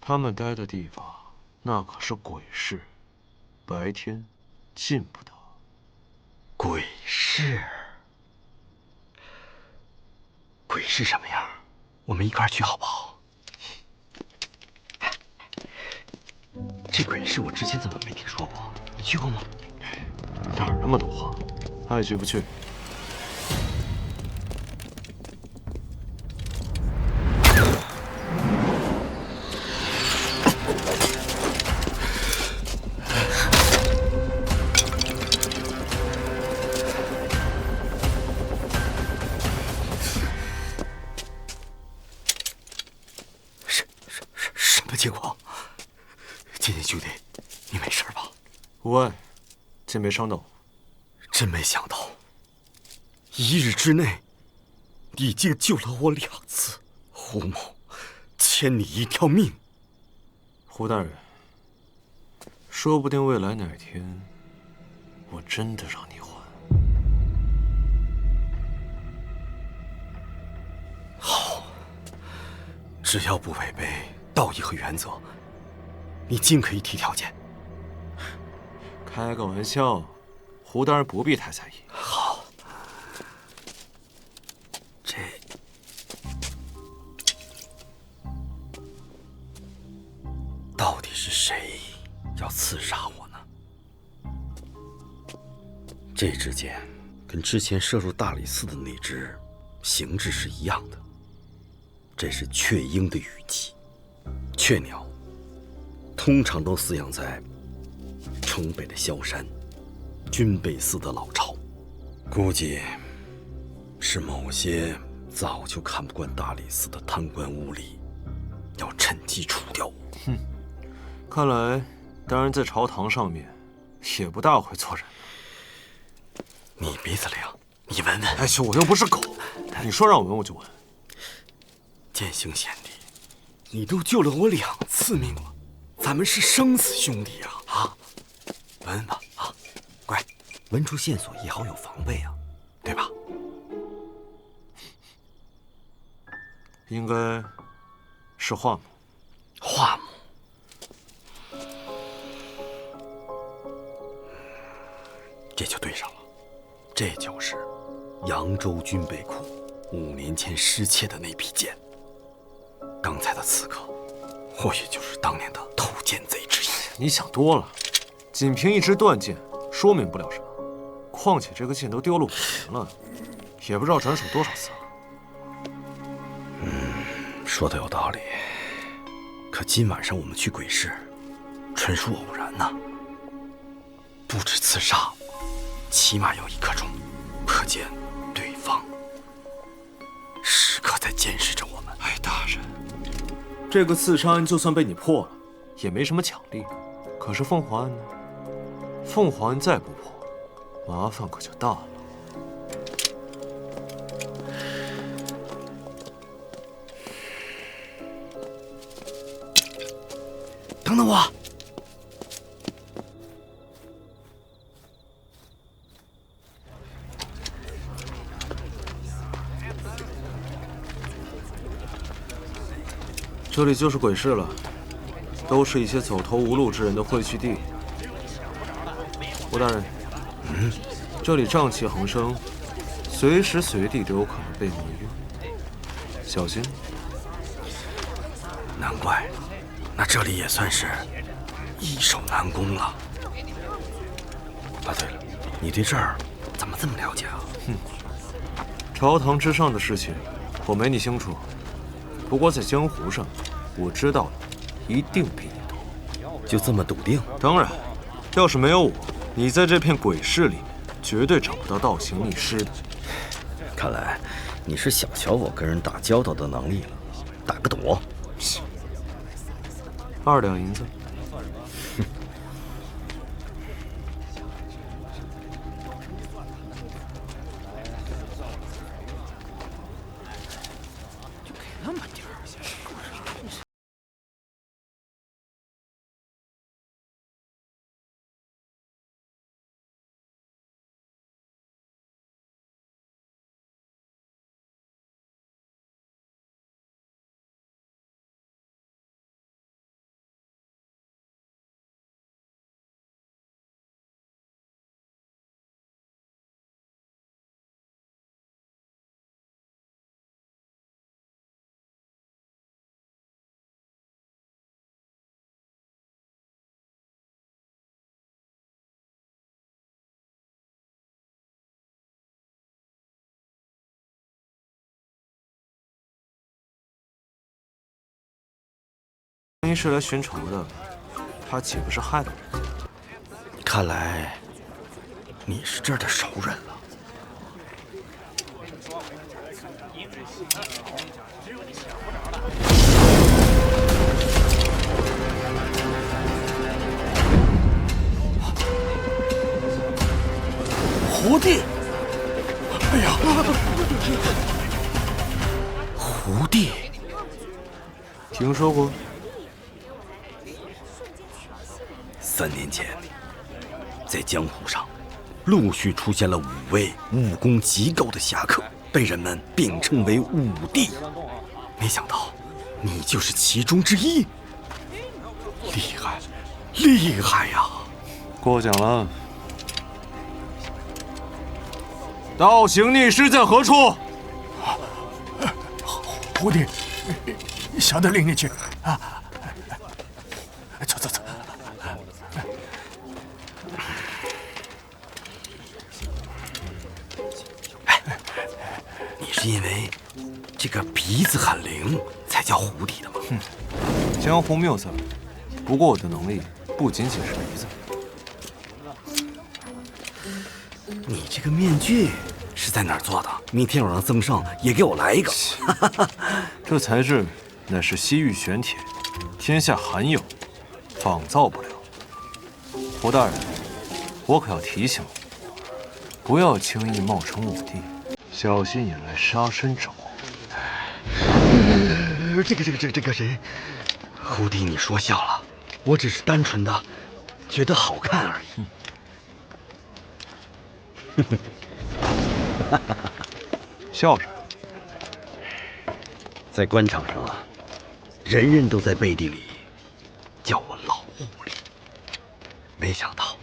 他们待的地方那可是鬼市，白天进不得。鬼市？鬼市什么样？我们一块去好不好？这鬼市我之前怎么没听说过？你去过吗？哪儿那么多话？爱去不去？什么情况？剑心兄弟，你没事吧？无碍，竟没伤到我。真没想到，1日之内，你竟救了我2次。胡某，欠你一条命。胡大人，说不定未来哪天，我真的让你还。好，只要不违背道义和原则，你尽可以提条件。开个玩笑，胡大人不必太在意。好，这到底是谁要刺杀我呢？这支箭跟之前射入大理寺的那支形制是一样的，这是雀鹰的羽鸡。雀鸟通常都饲养在城北的萧山、军备司的老巢，估计是某些早就看不惯大理寺的贪官污吏，要趁机除掉我。哼，看来大人在朝堂上面也不大会做人。你鼻子灵，你闻闻。哎，我又不是狗，你说让我闻我就闻。剑行贤弟，你都救了我2次命了，咱们是生死兄弟呀！啊，闻闻吧，啊，乖，闻出线索也好有防备啊，对吧？应该是华母。华母。这就对上了，这就是扬州军备库5年前失窃的那批剑。刚才的刺客，或许就是当年的偷剑贼之一。你想多了，仅凭一支断剑说明不了什么。况且这个剑都丢了5年了，也不知道转手多少次了。说的有道理。可今晚上我们去鬼市，纯属偶然呐。不止刺杀，起码要1刻钟，可见对方时刻在监视着我们。哎，大人，这个刺杀案就算被你破了，也没什么奖励。可是凤凰案呢？凤凰案再不破，麻烦可就大了。等等我。这里就是鬼市了，都是一些走投无路之人的汇聚地。胡大人，这里瘴气横生，随时随地都有可能被迷晕，小心。难怪，那这里也算是易守难攻了。啊，对了，你对这儿怎么这么了解啊？朝堂之上的事情，我没你清楚。不过在江湖上，我知道的一定比你多。就这么笃定？当然，要是没有我，你在这片鬼市里面绝对找不到倒行逆施的。看来你是小瞧我跟人打交道的能力了。打个赌，2两银子。万一是来寻仇的，他岂不是害了人家？看来你是这儿的熟人了。胡帝！哎呀，胡帝，听说过。3年前，在江湖上，陆续出现了5位武功极高的侠客，被人们并称为武帝。没想到，你就是其中之一。厉害，厉害呀！过奖了。道行逆施在何处？胡帝，小的领你去啊！走走走。你是因为这个鼻子很灵才叫胡帝的吗？江湖谬赞。不过我的能力不仅仅是鼻子。你这个面具是在哪儿做的？明天我让曾胜也给我来一个。这材质乃是西域玄铁，天下罕有，仿造不了。胡大人，我可要提醒你，不要轻易冒充武帝，小心引来杀身之祸。这个谁？胡帝，你说笑了，我只是单纯的觉得好看而已。笑什么？在官场上啊，人人都在背地里叫我老狐狸。没想到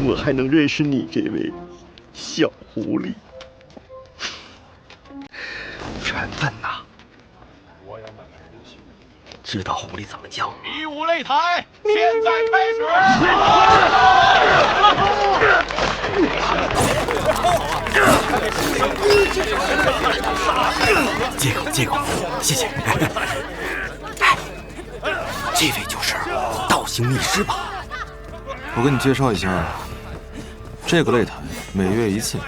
我还能认识你这位小狐狸，缘分呐！知道狐狸怎么叫吗？比武擂台，现在开始！借口，谢谢。哎，这位就是道行逆施吧？我给你介绍一下，这个擂台每月1次，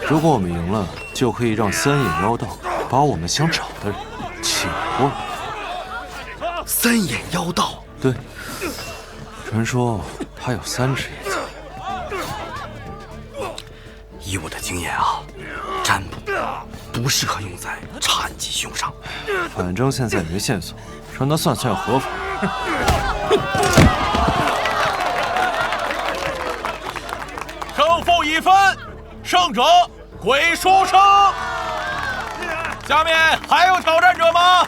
如果我们赢了，就可以让3眼妖道把我们想找的人请过来。3眼妖道？对，传说他有3只眼睛。以我的经验啊，占卜不适合用在产吉凶上。反正现在没线索，让他算算合法。胜负已分，胜者归书生。下面还有挑战者吗？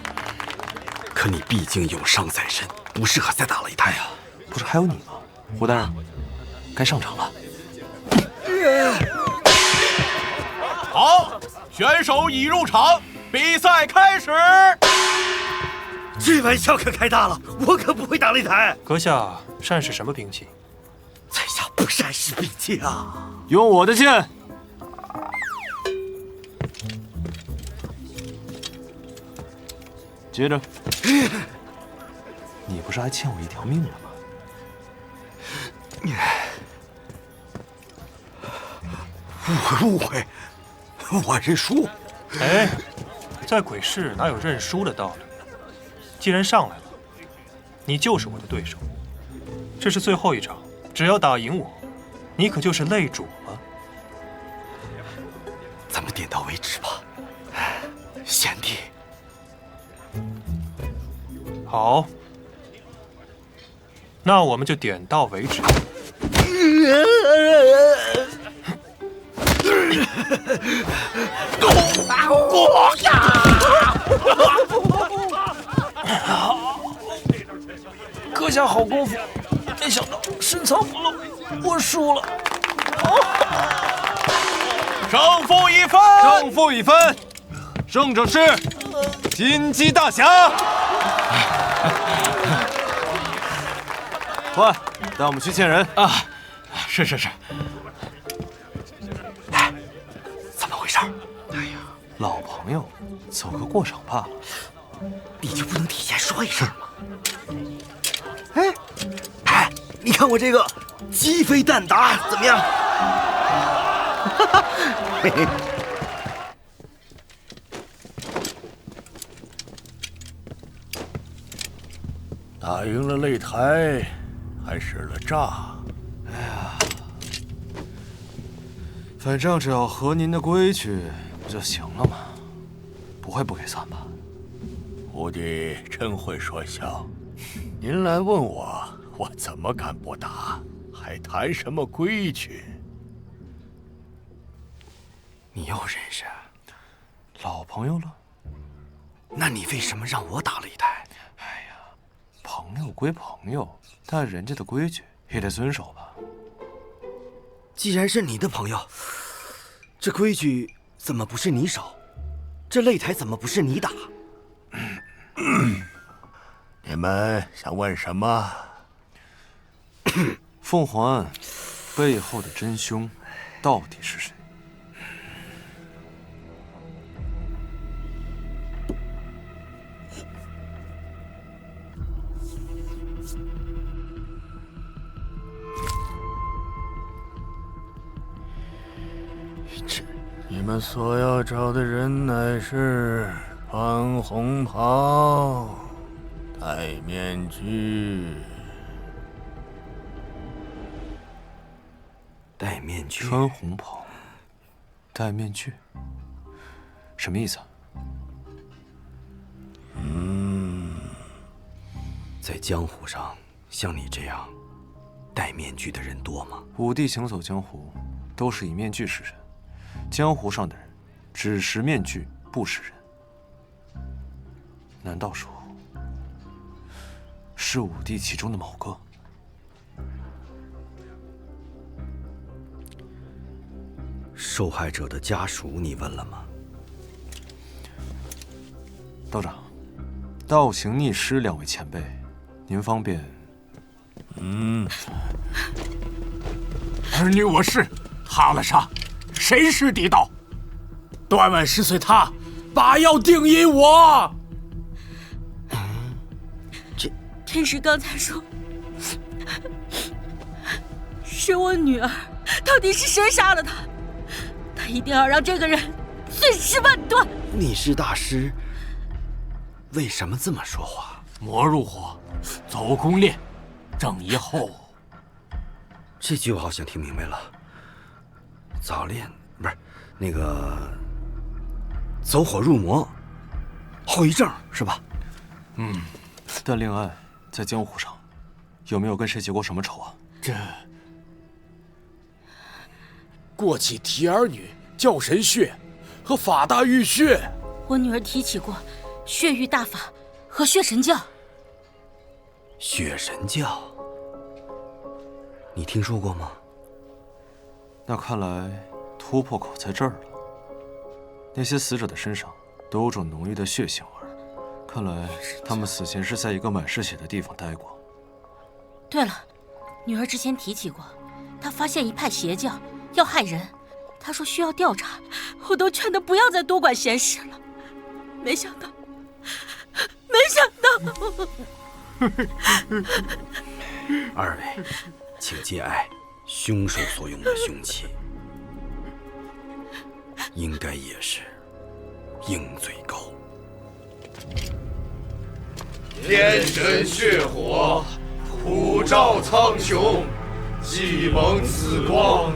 可你毕竟有伤在身，不适合再打擂台啊。不是还有你吗？胡大人，该上场了。好，选手已入场，比赛开始。这玩笑可开大了，我可不会打擂台。阁下善使什么兵器？在下不善使兵器啊。用我的剑。接着，你不是还欠我1条命的吗？误会，我认输。哎，在鬼市哪有认输的道理？既然上来了，你就是我的对手。这是最后一场，只要打赢我，你可就是擂主了。咱们点到为止吧，贤弟。好，那我们就点到为止。阁下好功夫，没想到深藏不露，我输了。胜负已分，胜负已分，胜者是金鸡大侠。快，带我们去见人啊！是。哎，怎么回事？哎呀，老朋友，走个过场罢了。你就不能提前说一声吗？哎，你看我这个鸡飞蛋打怎么样？嘿嘿。打赢了擂台，还使了诈。哎呀，反正只要合您的规矩不就行了吗？不会不给算吧？徒弟真会说笑，您来问我，我怎么敢不答？还谈什么规矩？你又认识？老朋友了。那你为什么让我打擂台？哎呀，朋友归朋友，但人家的规矩也得遵守吧。既然是你的朋友，这规矩怎么不是你守？这擂台怎么不是你打？你们想问什么？凤凰案背后的真凶到底是谁？你们所要找的人乃是穿红袍、戴面具。戴面具，穿红袍，戴面具，什么意思啊？在江湖上，像你这样戴面具的人多吗？武帝行走江湖，都是以面具示人。江湖上的人，只识面具不识人。难道说是武帝其中的某个？受害者的家属你问了吗？道长，道行逆师两位前辈，您方便？儿女我是，他了杀，谁是敌道？断腕10岁他，把药定因我。天师刚才说是我女儿，到底是谁杀了她？他一定要让这个人碎尸万段。你是大师，为什么这么说话？魔入火，走宫炼，正一后。这句我好像听明白了。早恋不是那个走火入魔，后遗症是吧？但令爱在江湖上有没有跟谁结过什么仇啊？这过起提儿女、教神血和法大玉血。我女儿提起过血域大法和血神教。血神教，你听说过吗？那看来突破口在这儿了。那些死者的身上都有种浓郁的血腥味，看来他们死前是在一个满是血的地方待过。对了，女儿之前提起过，她发现一派邪教要害人，她说需要调查，我都劝她不要再多管闲事了。没想到，二位，请节哀。凶手所用的凶器，应该也是鹰嘴钩。天神血火，普照苍穹，既蒙此光，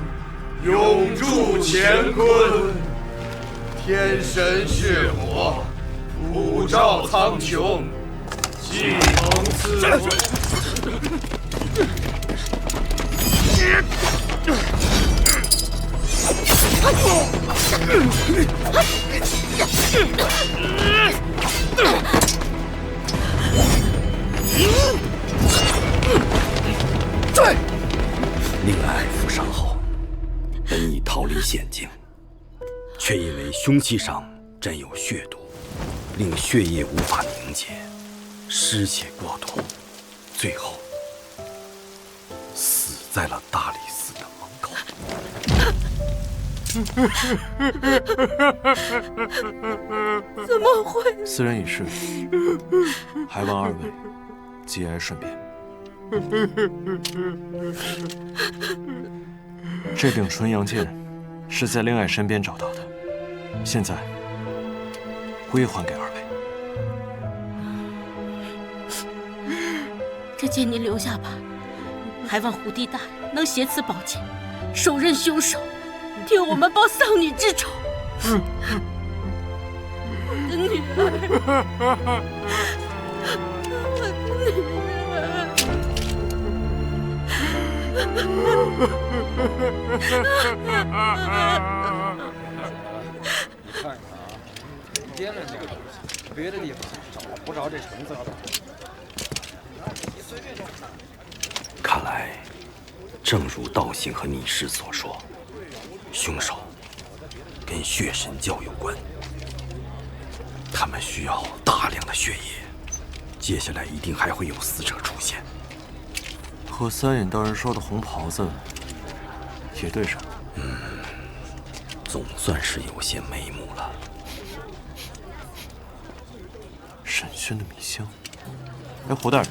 永驻乾坤。天神血火，普照苍穹，既蒙此光。令爱负伤后，本已逃离险境，却因为凶器上沾有血毒，令血液无法凝结，失血过多，最后死在了大理寺的门口。怎么会？斯人已逝，还望二位节哀顺变。这柄纯阳剑是在令爱身边找到的，现在归还给二位。这剑您留下吧，还望虎帝大人能挟此宝剑，手刃凶手，替我们报丧女之仇。我的女儿，我的女儿。你看看啊，掂量掂量，别的地方找不着这橙色的。看来，正如道行和逆师所说，凶手跟血神教有关。他们需要大量的血液，接下来一定还会有死者出现。和三眼道人说的红袍子也对上。总算是有些眉目了。审讯的米香。哎，胡大人，